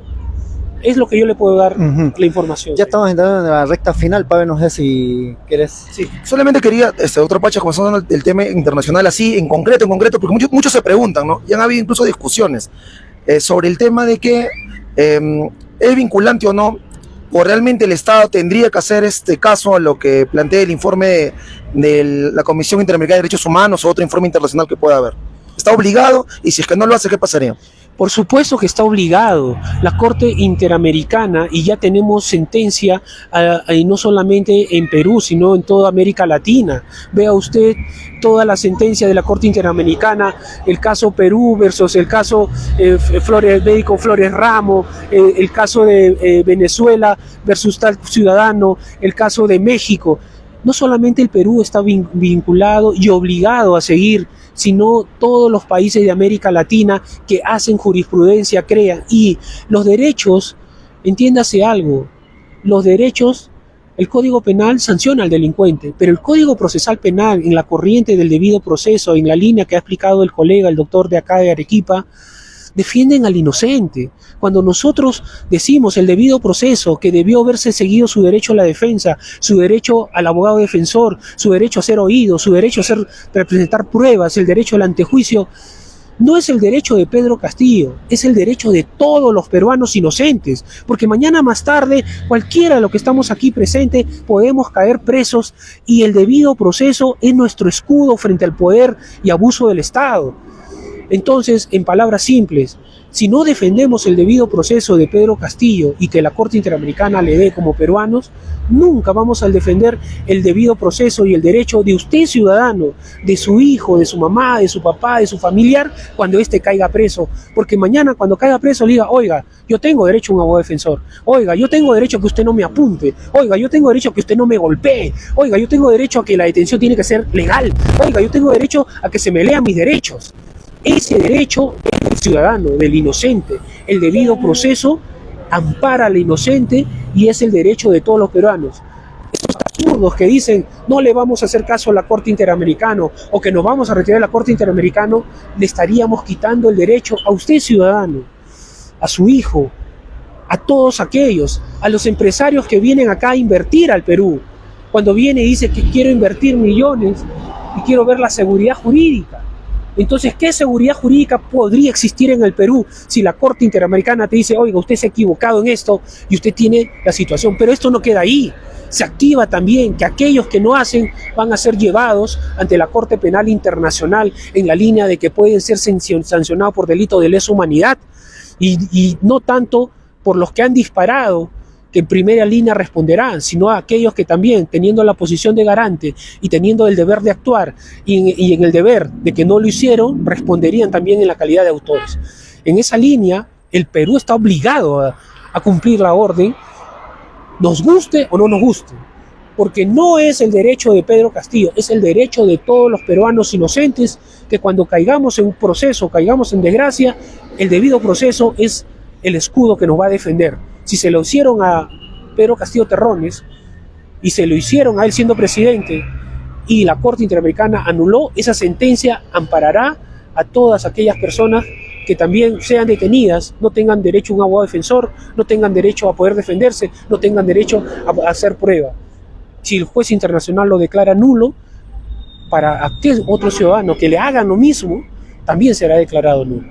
Es lo que yo le puedo dar la información. Ya estamos entrando en la recta final, Pablo, no sé si quieres. Sí, solamente quería, doctor Pacha, comenzando el tema internacional así, en concreto, porque muchos se preguntan, ¿no? Y han habido incluso discusiones sobre el tema de que es vinculante o no, o realmente el Estado tendría que hacer este caso a lo que plantea el informe de la Comisión Interamericana de Derechos Humanos o otro informe internacional que pueda haber. ¿Está obligado? Y si es que no lo hace, ¿qué pasaría? Por supuesto que está obligado. La Corte Interamericana, y ya tenemos sentencia, y no solamente en Perú, sino en toda América Latina. Vea usted toda la sentencia de la Corte Interamericana, el caso Perú versus el caso médico Flores Ramos, el caso de Venezuela versus tal ciudadano, el caso de México. No solamente el Perú está vinculado y obligado a seguir, sino todos los países de América Latina que hacen jurisprudencia, crean. Y los derechos, entiéndase algo, los derechos, el Código Penal sanciona al delincuente, pero el Código Procesal Penal, en la corriente del debido proceso, en la línea que ha explicado el colega, el doctor de acá de Arequipa, defienden al inocente. Cuando nosotros decimos el debido proceso, que debió haberse seguido su derecho a la defensa, su derecho al abogado defensor, su derecho a ser oído, su derecho a presentar pruebas, el derecho al antejuicio, no es el derecho de Pedro Castillo, es el derecho de todos los peruanos inocentes, porque mañana más tarde, cualquiera de los que estamos aquí presentes, podemos caer presos y el debido proceso es nuestro escudo frente al poder y abuso del Estado. Entonces, en palabras simples, si no defendemos el debido proceso de Pedro Castillo y que la Corte Interamericana le dé como peruanos, nunca vamos a defender el debido proceso y el derecho de usted, ciudadano, de su hijo, de su mamá, de su papá, de su familiar, cuando éste caiga preso. Porque mañana cuando caiga preso le diga, oiga, yo tengo derecho a un abogado defensor, oiga, yo tengo derecho a que usted no me apunte, oiga, yo tengo derecho a que usted no me golpee, oiga, yo tengo derecho a que la detención tiene que ser legal, oiga, yo tengo derecho a que se me lean mis derechos. Ese derecho es del ciudadano, del inocente. El debido proceso ampara al inocente y es el derecho de todos los peruanos. Esos absurdos que dicen no le vamos a hacer caso a la Corte Interamericana o que nos vamos a retirar de la Corte Interamericana, le estaríamos quitando el derecho a usted, ciudadano, a su hijo, a todos aquellos, a los empresarios que vienen acá a invertir al Perú. Cuando viene y dice que quiero invertir millones y quiero ver la seguridad jurídica. Entonces, ¿qué seguridad jurídica podría existir en el Perú si la Corte Interamericana te dice, oiga, usted se ha equivocado en esto y usted tiene la situación? Pero esto no queda ahí. Se activa también que aquellos que no hacen van a ser llevados ante la Corte Penal Internacional en la línea de que pueden ser sancionados por delito de lesa humanidad y no tanto por los que han disparado, que en primera línea responderán, sino a aquellos que también, teniendo la posición de garante y teniendo el deber de actuar y en el deber de que no lo hicieron, responderían también en la calidad de autores. En esa línea, el Perú está obligado a cumplir la orden, nos guste o no nos guste, porque no es el derecho de Pedro Castillo, es el derecho de todos los peruanos inocentes, que cuando caigamos en un proceso, caigamos en desgracia, el debido proceso es el escudo que nos va a defender. Si se lo hicieron a Pedro Castillo Terrones y se lo hicieron a él siendo presidente y la Corte Interamericana anuló, esa sentencia amparará a todas aquellas personas que también sean detenidas, no tengan derecho a un abogado defensor, no tengan derecho a poder defenderse, no tengan derecho a hacer prueba. Si el juez internacional lo declara nulo, para aquel otro ciudadano que le haga lo mismo, también será declarado nulo.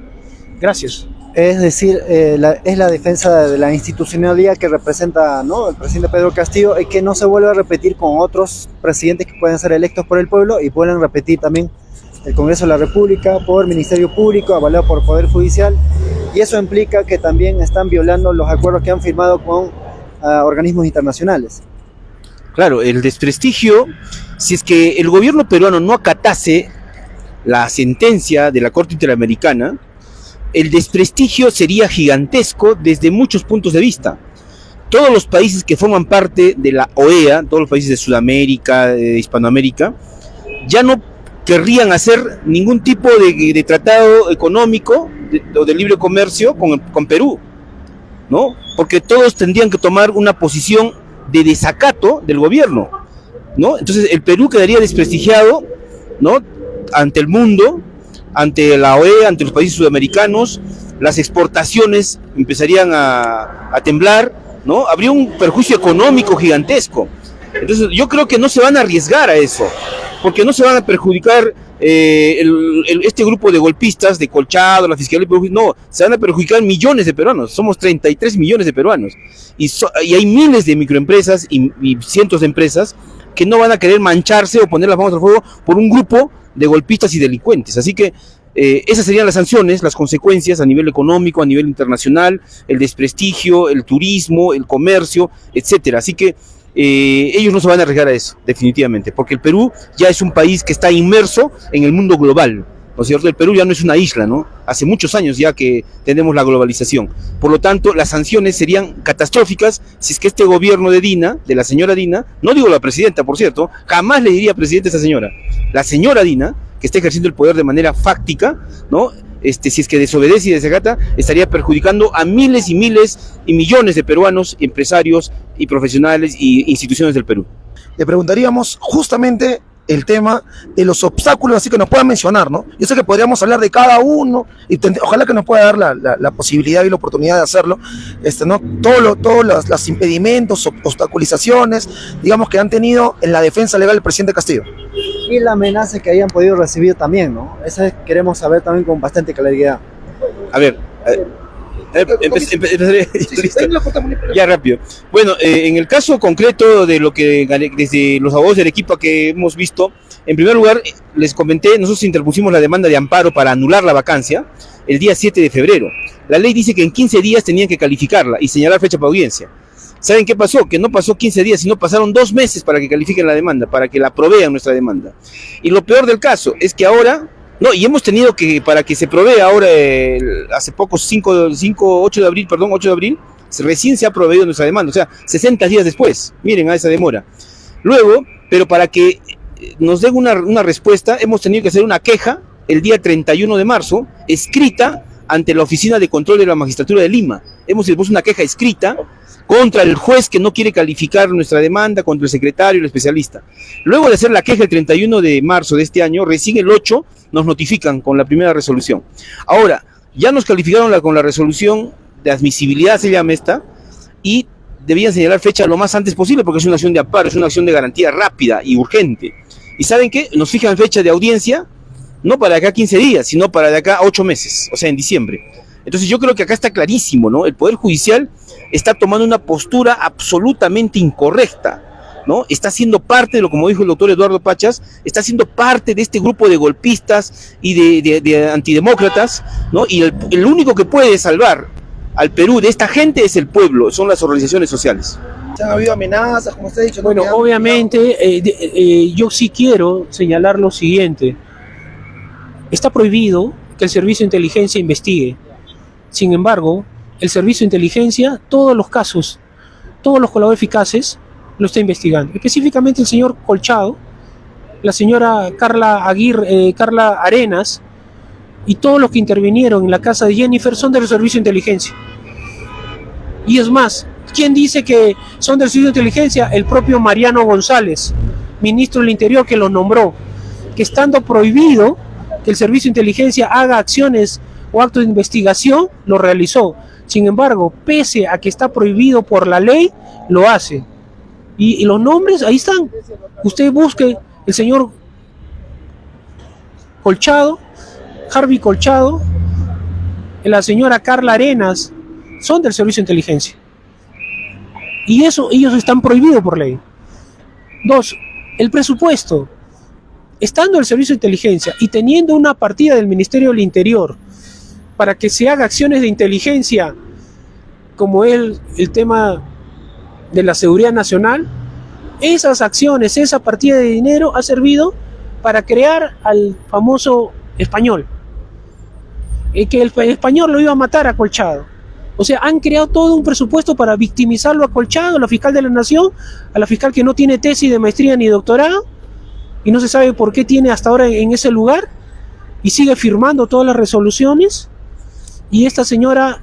Gracias. Es decir, es la defensa de la institucionalidad que representa, ¿no?, el presidente Pedro Castillo, y que no se vuelva a repetir con otros presidentes que pueden ser electos por el pueblo y pueden repetir también el Congreso de la República por Ministerio Público, avalado por Poder Judicial, y eso implica que también están violando los acuerdos que han firmado con organismos internacionales. Claro, el desprestigio, si es que el gobierno peruano no acatase la sentencia de la Corte Interamericana, el desprestigio sería gigantesco desde muchos puntos de vista. Todos los países que forman parte de la OEA, todos los países de Sudamérica, de Hispanoamérica, ya no querrían hacer ningún tipo de tratado económico o de libre comercio con Perú, ¿no? Porque todos tendrían que tomar una posición de desacato del gobierno, ¿no? Entonces el Perú quedaría desprestigiado, ¿no?, ante el mundo, ante la OEA, ante los países sudamericanos. Las exportaciones empezarían a temblar, ¿no? Habría un perjuicio económico gigantesco. Entonces yo creo que no se van a arriesgar a eso, porque no se van a perjudicar este grupo de golpistas, de Colchado, la Fiscalía, no, se van a perjudicar millones de peruanos. Somos 33 millones de peruanos y hay miles de microempresas y cientos de empresas que no van a querer mancharse o poner las manos al fuego por un grupo de golpistas y delincuentes. Así que esas serían las sanciones, las consecuencias a nivel económico, a nivel internacional, el desprestigio, el turismo, el comercio, etcétera. Así que ellos no se van a arriesgar a eso, definitivamente, porque el Perú ya es un país que está inmerso en el mundo global, ¿no es cierto? El Perú ya no es una isla, ¿no? Hace muchos años ya que tenemos la globalización. Por lo tanto, las sanciones serían catastróficas si es que este gobierno de Dina, de la señora Dina, no digo la presidenta, por cierto, jamás le diría presidenta a esa señora. La señora Dina, que está ejerciendo el poder de manera fáctica, ¿no? Si es que desobedece y desacata, estaría perjudicando a miles y miles y millones de peruanos, empresarios y profesionales y instituciones del Perú. Le preguntaríamos justamente el tema de los obstáculos, así que nos puedan mencionar, ¿no? Yo sé que podríamos hablar de cada uno y ojalá que nos pueda dar la posibilidad y la oportunidad de hacerlo, ¿no? Todos los impedimentos, obstaculizaciones, digamos, que han tenido en la defensa legal del presidente Castillo. Y la amenaza que hayan podido recibir también, ¿no? Esa queremos saber también con bastante claridad. A ver, empezaré. Ya rápido. Bueno, en el caso concreto de lo que desde los abogados de Arequipa que hemos visto, en primer lugar, les comenté, nosotros interpusimos la demanda de amparo para anular la vacancia el día 7 de febrero. La ley dice que en 15 días tenían que calificarla y señalar fecha para audiencia. ¿Saben qué pasó? Que no pasó 15 días, sino pasaron 2 meses para que califiquen la demanda, para que la provean nuestra demanda. Y lo peor del caso es que ahora, y hemos tenido que, para que se provea ahora, hace poco, 8 de abril, recién se ha proveído nuestra demanda, o sea, 60 días después, miren a esa demora. Luego, pero para que nos den una respuesta, hemos tenido que hacer una queja el día 31 de marzo, escrita ante la Oficina de Control de la Magistratura de Lima. Hemos puesto una queja escrita contra el juez que no quiere calificar nuestra demanda, contra el secretario y el especialista. Luego de hacer la queja el 31 de marzo de este año, recién el 8 nos notifican con la primera resolución. Ahora, ya nos calificaron con la resolución de admisibilidad, se llama esta, y debían señalar fecha lo más antes posible porque es una acción de amparo, es una acción de garantía rápida y urgente. ¿Y saben qué? Nos fijan fecha de audiencia, no para de acá 15 días, sino para de acá 8 meses, o sea, en diciembre. Entonces yo creo que acá está clarísimo, ¿no? El Poder Judicial está tomando una postura absolutamente incorrecta, ¿no? Está siendo parte de lo, como dijo el doctor Eduardo Pachas, está siendo parte de este grupo de golpistas y de antidemócratas, ¿no? Y el único que puede salvar al Perú de esta gente es el pueblo, son las organizaciones sociales. ¿Han habido amenazas, como usted ha dicho? Bueno, obviamente, yo sí quiero señalar lo siguiente. Está prohibido que el Servicio de Inteligencia investigue. Sin embargo, el Servicio de Inteligencia, todos los casos, todos los colaboradores eficaces, lo está investigando. Específicamente el señor Colchado, la señora Carla Arenas y todos los que intervinieron en la casa de Jennifer son del Servicio de Inteligencia. Y es más, ¿quién dice que son del Servicio de Inteligencia? El propio Mariano González, ministro del Interior, que los nombró, que estando prohibido que el Servicio de Inteligencia haga acciones o actos de investigación, lo realizó. Sin embargo, pese a que está prohibido por la ley, lo hace. Y los nombres, ahí están. Usted busque el señor Colchado, Harvey Colchado, la señora Carla Arenas, son del Servicio de Inteligencia. Y eso, ellos están prohibidos por ley. 2, el presupuesto. Estando el Servicio de Inteligencia y teniendo una partida del Ministerio del Interior para que se haga acciones de inteligencia, como el tema de la seguridad nacional, esas acciones, esa partida de dinero ha servido para crear al famoso español, que el español lo iba a matar a Colchado. O sea, han creado todo un presupuesto para victimizarlo a Colchado, a la fiscal de la Nación, a la fiscal que no tiene tesis de maestría ni doctorado, y no se sabe por qué tiene hasta ahora en ese lugar, y sigue firmando todas las resoluciones. Y esta señora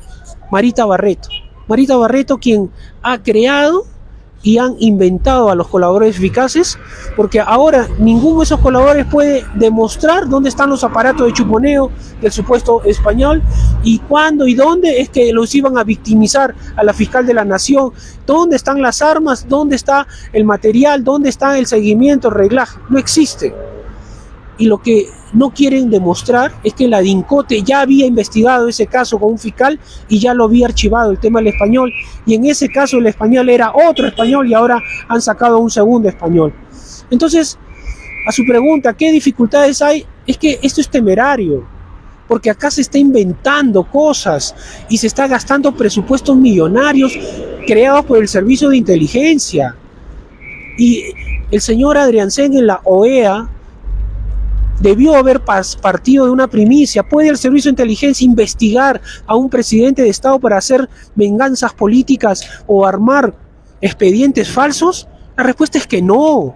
Marita Barreto, quien ha creado y han inventado a los colaboradores eficaces, porque ahora ninguno de esos colaboradores puede demostrar dónde están los aparatos de chuponeo del supuesto español y cuándo y dónde es que los iban a victimizar a la fiscal de la Nación, dónde están las armas, dónde está el material, dónde está el seguimiento, el reglaje. No existe. Y lo que no quieren demostrar es que la DINCOTE ya había investigado ese caso con un fiscal y ya lo había archivado, el tema del español, y en ese caso el español era otro español y ahora han sacado un segundo español. Entonces, a su pregunta, ¿qué dificultades hay? Es que esto es temerario, porque acá se está inventando cosas y se está gastando presupuestos millonarios creados por el Servicio de Inteligencia. Y el señor Adriansen en la OEA debió haber partido de una primicia. ¿Puede el Servicio de Inteligencia investigar a un presidente de Estado para hacer venganzas políticas o armar expedientes falsos? La respuesta es que no.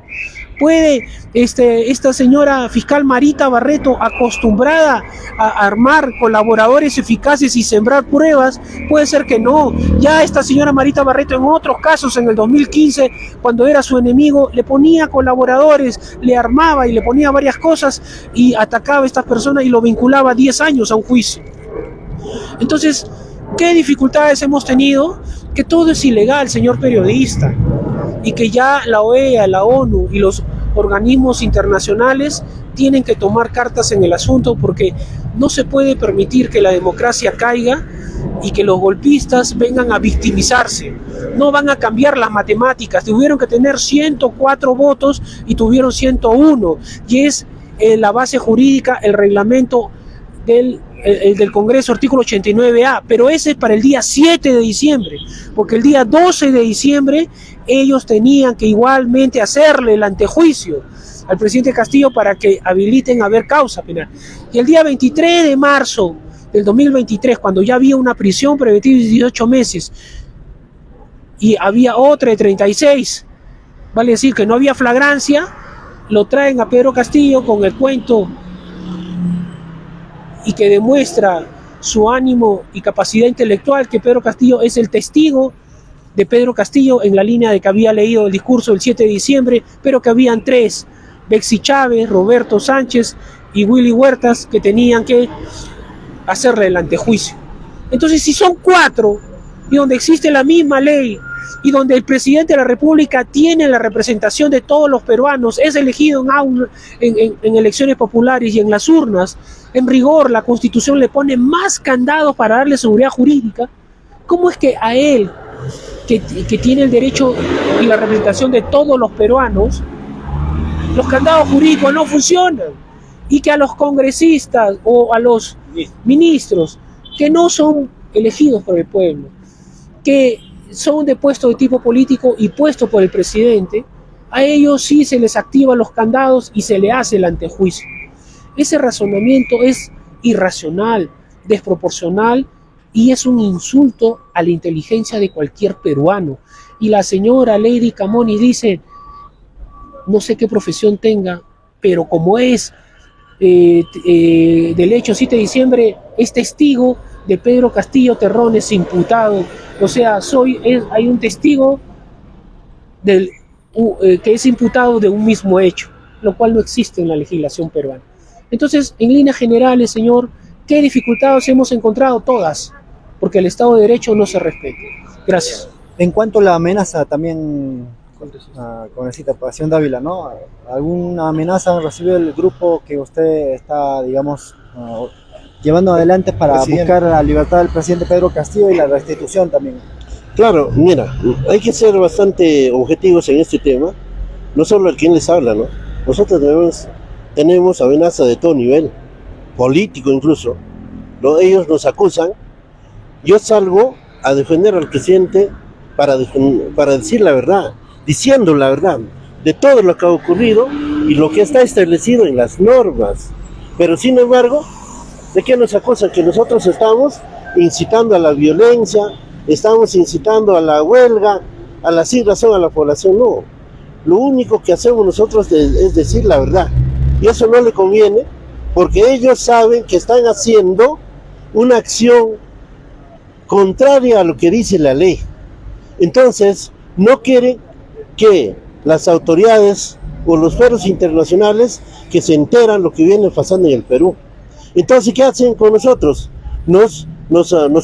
¿Puede esta señora fiscal Marita Barreto, acostumbrada a armar colaboradores eficaces y sembrar pruebas? Puede ser que no. Ya esta señora Marita Barreto en otros casos, en el 2015, cuando era su enemigo, le ponía colaboradores, le armaba y le ponía varias cosas y atacaba a estas personas y lo vinculaba a 10 años a un juicio. Entonces, ¿qué dificultades hemos tenido? Que todo es ilegal, señor periodista, y que ya la OEA, la ONU y los organismos internacionales tienen que tomar cartas en el asunto, porque no se puede permitir que la democracia caiga y que los golpistas vengan a victimizarse. No van a cambiar las matemáticas. Tuvieron que tener 104 votos y tuvieron 101, y es la base jurídica, el reglamento del Congreso, artículo 89A, pero ese es para el día 7 de diciembre, porque el día 12 de diciembre ellos tenían que igualmente hacerle el antejuicio al presidente Castillo para que habiliten a haber causa penal. Y el día 23 de marzo del 2023, cuando ya había una prisión preventiva de 18 meses y había otra de 36, vale decir que no había flagrancia, lo traen a Pedro Castillo con el cuento y que demuestra su ánimo y capacidad intelectual, que Pedro Castillo es el testigo de Pedro Castillo, en la línea de que había leído el discurso del 7 de diciembre, pero que habían 3, Bexy Chávez, Roberto Sánchez y Willy Huertas, que tenían que hacerle el antejuicio. Entonces, si son 4, y donde existe la misma ley, y donde el presidente de la República tiene la representación de todos los peruanos, es elegido en elecciones populares y en las urnas, en rigor la Constitución le pone más candados para darle seguridad jurídica, ¿cómo es que a él, que tiene el derecho y la representación de todos los peruanos, los candados jurídicos no funcionan? Y que a los congresistas o a los ministros que no son elegidos por el pueblo, que son de puesto de tipo político y puesto por el presidente, a ellos sí se les activan los candados y se le hace el antejuicio. Ese razonamiento es irracional, desproporcional, y es un insulto a la inteligencia de cualquier peruano. Y la señora Lady Camoni dice, no sé qué profesión tenga, pero como es del hecho 7 de diciembre, es testigo de Pedro Castillo Terrones imputado. O sea, hay un testigo que es imputado de un mismo hecho, lo cual no existe en la legislación peruana. Entonces, en líneas generales, señor, ¿qué dificultades hemos encontrado? Todas, porque el Estado de Derecho no se respeta. Gracias. En cuanto a la amenaza también, congresista Pasión Dávila, ¿no? ¿Alguna amenaza recibió el grupo que usted está, digamos, llevando adelante para buscar la libertad del presidente Pedro Castillo y la restitución también? Claro, mira, hay que ser bastante objetivos en este tema, no solo el quien les habla, ¿no? Nosotros tenemos amenaza de todo nivel, político incluso, ¿no? Ellos nos acusan, yo salgo a defender al presidente para decir la verdad, diciendo la verdad de todo lo que ha ocurrido y lo que está establecido en las normas, pero sin embargo, ¿de qué nos acusan? Que nosotros estamos incitando a la violencia, estamos incitando a la huelga, a la sin razón a la población. No, lo único que hacemos nosotros es decir la verdad, y eso no le conviene porque ellos saben que están haciendo una acción contraria a lo que dice la ley. Entonces no quieren que las autoridades o los foros internacionales que se enteran lo que viene pasando en el Perú. Entonces, ¿qué hacen con nosotros? Nos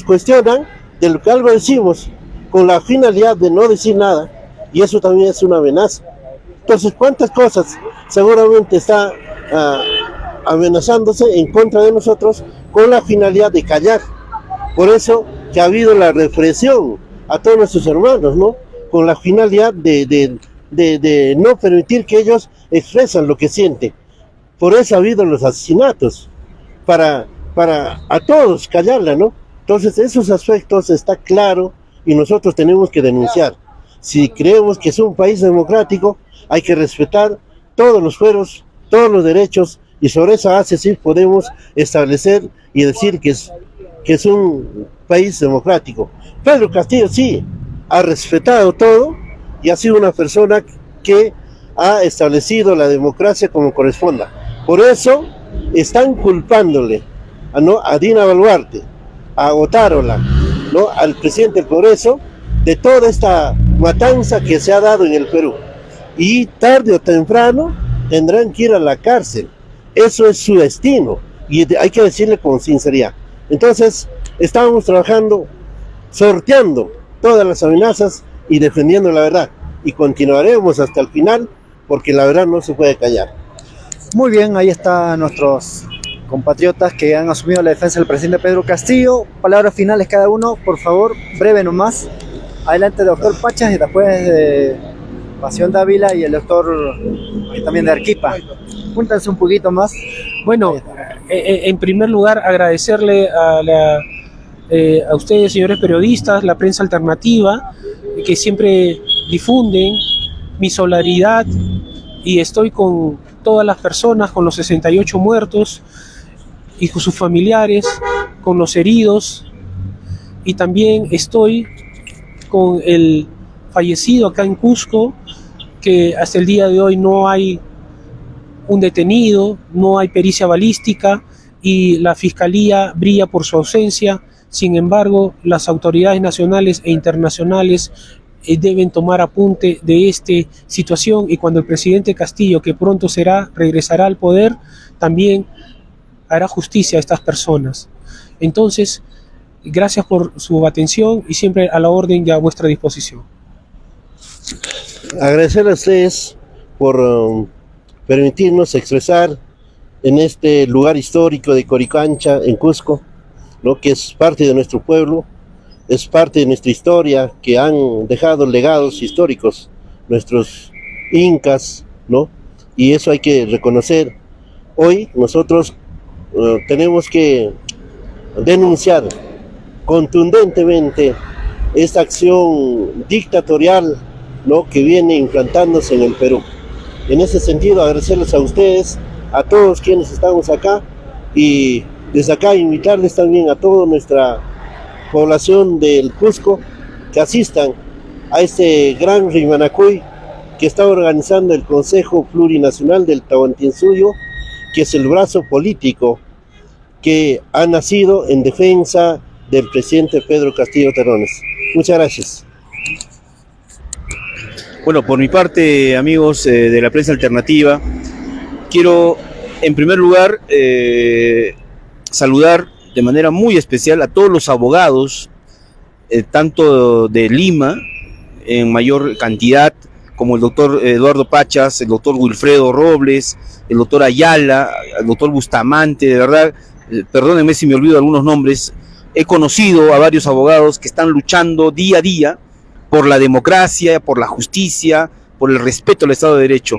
cuestionan de lo que algo decimos con la finalidad de no decir nada, y eso también es una amenaza. Entonces, ¿cuántas cosas seguramente está amenazándose en contra de nosotros con la finalidad de callar? Por eso que ha habido la represión a todos nuestros hermanos, ¿no? Con la finalidad de no permitir que ellos expresen lo que sienten. Por eso ha habido los asesinatos, para a todos callarla, ¿no? Entonces esos aspectos está claro y nosotros tenemos que denunciar. Si creemos que es un país democrático, hay que respetar todos los fueros, todos los derechos, y sobre esa base sí podemos establecer y decir que es un país democrático. Pedro Castillo sí ha respetado todo y ha sido una persona que ha establecido la democracia como corresponda. Por eso están culpándole a Dina Boluarte, a Otárola, ¿no?, al presidente del Progreso, de toda esta matanza que se ha dado en el Perú. Y tarde o temprano tendrán que ir a la cárcel. Eso es su destino y hay que decirle con sinceridad. Entonces, estamos trabajando, sorteando todas las amenazas y defendiendo la verdad. Y continuaremos hasta el final, porque la verdad no se puede callar. Muy bien, ahí están nuestros compatriotas que han asumido la defensa del presidente Pedro Castillo. Palabras finales cada uno, por favor, breve nomás. Adelante, doctor Pachas, y después de Pasión Dávila y el doctor también de Arequipa. Júntense un poquito más. Bueno, en primer lugar, agradecerle a ustedes, señores periodistas, la prensa alternativa, que siempre difunden mi solidaridad, y estoy con todas las personas, con los 68 muertos y con sus familiares, con los heridos, y también estoy con el fallecido acá en Cusco, que hasta el día de hoy no hay un detenido, no hay pericia balística y la fiscalía brilla por su ausencia. Sin embargo, las autoridades nacionales e internacionales deben tomar apunte de esta situación, y cuando el presidente Castillo, que pronto regresará al poder, también hará justicia a estas personas. Entonces, gracias por su atención y siempre a la orden y a vuestra disposición. Agradecer a ustedes por permitirnos expresar en este lugar histórico de Coricancha, en Cusco, ¿no?, que es parte de nuestro pueblo, es parte de nuestra historia, que han dejado legados históricos nuestros incas, ¿no? Y eso hay que reconocer. Hoy nosotros tenemos que denunciar contundentemente esta acción dictatorial, ¿no?, que viene implantándose en el Perú. En ese sentido, agradecerles a ustedes, a todos quienes estamos acá, y desde acá invitarles también a toda nuestra población del Cusco que asistan a este gran Rimanacuy que está organizando el Consejo Plurinacional del Tahuantinsuyo, que es el brazo político que ha nacido en defensa del presidente Pedro Castillo Terrones. Muchas gracias. Bueno, por mi parte, amigos de la prensa alternativa, quiero en primer lugar saludar de manera muy especial a todos los abogados, tanto de Lima, en mayor cantidad, como el doctor Eduardo Pachas, el doctor Wilfredo Robles, el doctor Ayala, el doctor Bustamante. De verdad, perdónenme si me olvido algunos nombres, he conocido a varios abogados que están luchando día a día por la democracia, por la justicia, por el respeto al Estado de Derecho.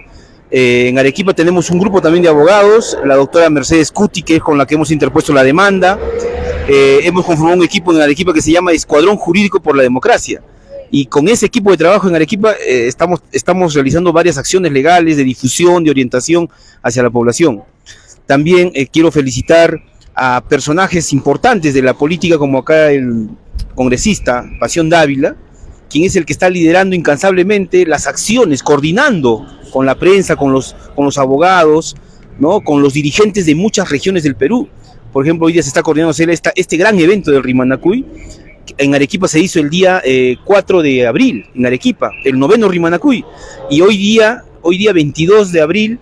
En Arequipa tenemos un grupo también de abogados, la doctora Mercedes Cuti, que es con la que hemos interpuesto la demanda. Hemos conformado un equipo en Arequipa que se llama Escuadrón Jurídico por la Democracia, y con ese equipo de trabajo en Arequipa estamos realizando varias acciones legales de difusión, de orientación hacia la población. También quiero felicitar a personajes importantes de la política, como acá el congresista Pasión Dávila, quien es el que está liderando incansablemente las acciones, coordinando con la prensa, con los abogados, ¿no?, con los dirigentes de muchas regiones del Perú. Por ejemplo, hoy día se está coordinando este gran evento del Rimanacuy. En Arequipa se hizo el día 4 de abril, en Arequipa, el 9º Rimanacuy. Y hoy día 22 de abril,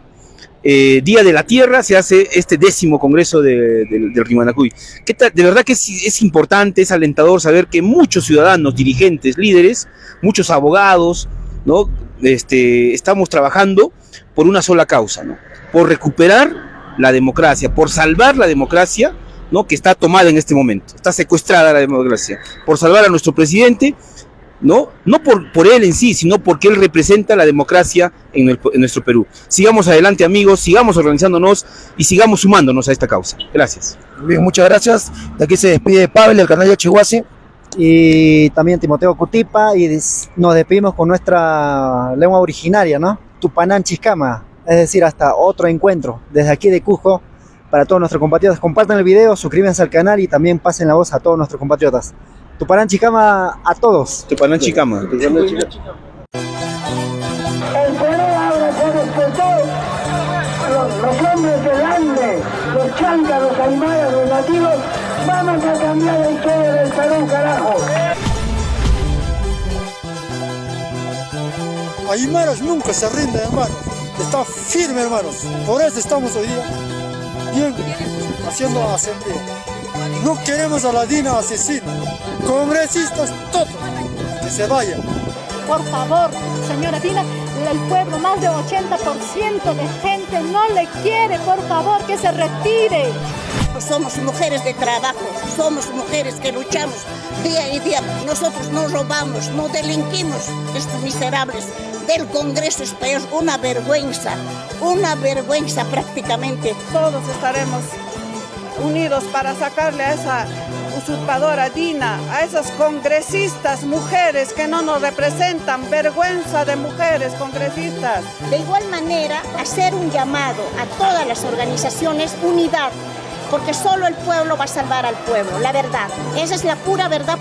Día de la Tierra, se hace este 10º Congreso del Rimanacuy. De verdad que es importante, es alentador saber que muchos ciudadanos, dirigentes, líderes, muchos abogados, ¿no?, estamos trabajando por una sola causa, ¿no?, por recuperar la democracia, por salvar la democracia, ¿no?, que está tomada en este momento, está secuestrada la democracia, por salvar a nuestro presidente, no por él en sí, sino porque él representa la democracia en nuestro Perú. Sigamos adelante, amigos, sigamos organizándonos y sigamos sumándonos a esta causa. Gracias. Bien, muchas gracias. De aquí se despide Pavel, del canal de Chihuahua. Y también Timoteo Cutipa, y nos despedimos con nuestra lengua originaria, ¿no? Tupanán Chiscama, es decir, hasta otro encuentro, desde aquí de Cusco, para todos nuestros compatriotas. Compartan el video, suscríbanse al canal y también pasen la voz a todos nuestros compatriotas. Tupanán Chicama a todos. Tupanán Chicama. El Perú ahora hombres del Ande, los chancas, los aymaras, los nativos, vamos a cambiar la historia del Perú, carajo. Aymaras nunca se rinden, hermanos. Está firme, hermanos. Por eso estamos hoy día bien haciendo asamblea. No queremos a la Dina asesina. Congresistas todos, que se vayan. Por favor, señora Dina, el pueblo, más del 80% de gente no le quiere, por favor, que se retire. Somos mujeres de trabajo, somos mujeres que luchamos día y día. Nosotros no robamos, no delinquimos. Estos miserables del Congreso es peor, una vergüenza prácticamente. Todos estaremos unidos para sacarle a esa usurpadora Dina, a esas congresistas mujeres que no nos representan, vergüenza de mujeres congresistas. De igual manera, hacer un llamado a todas las organizaciones, unidad, porque solo el pueblo va a salvar al pueblo, la verdad. Esa es la pura verdad.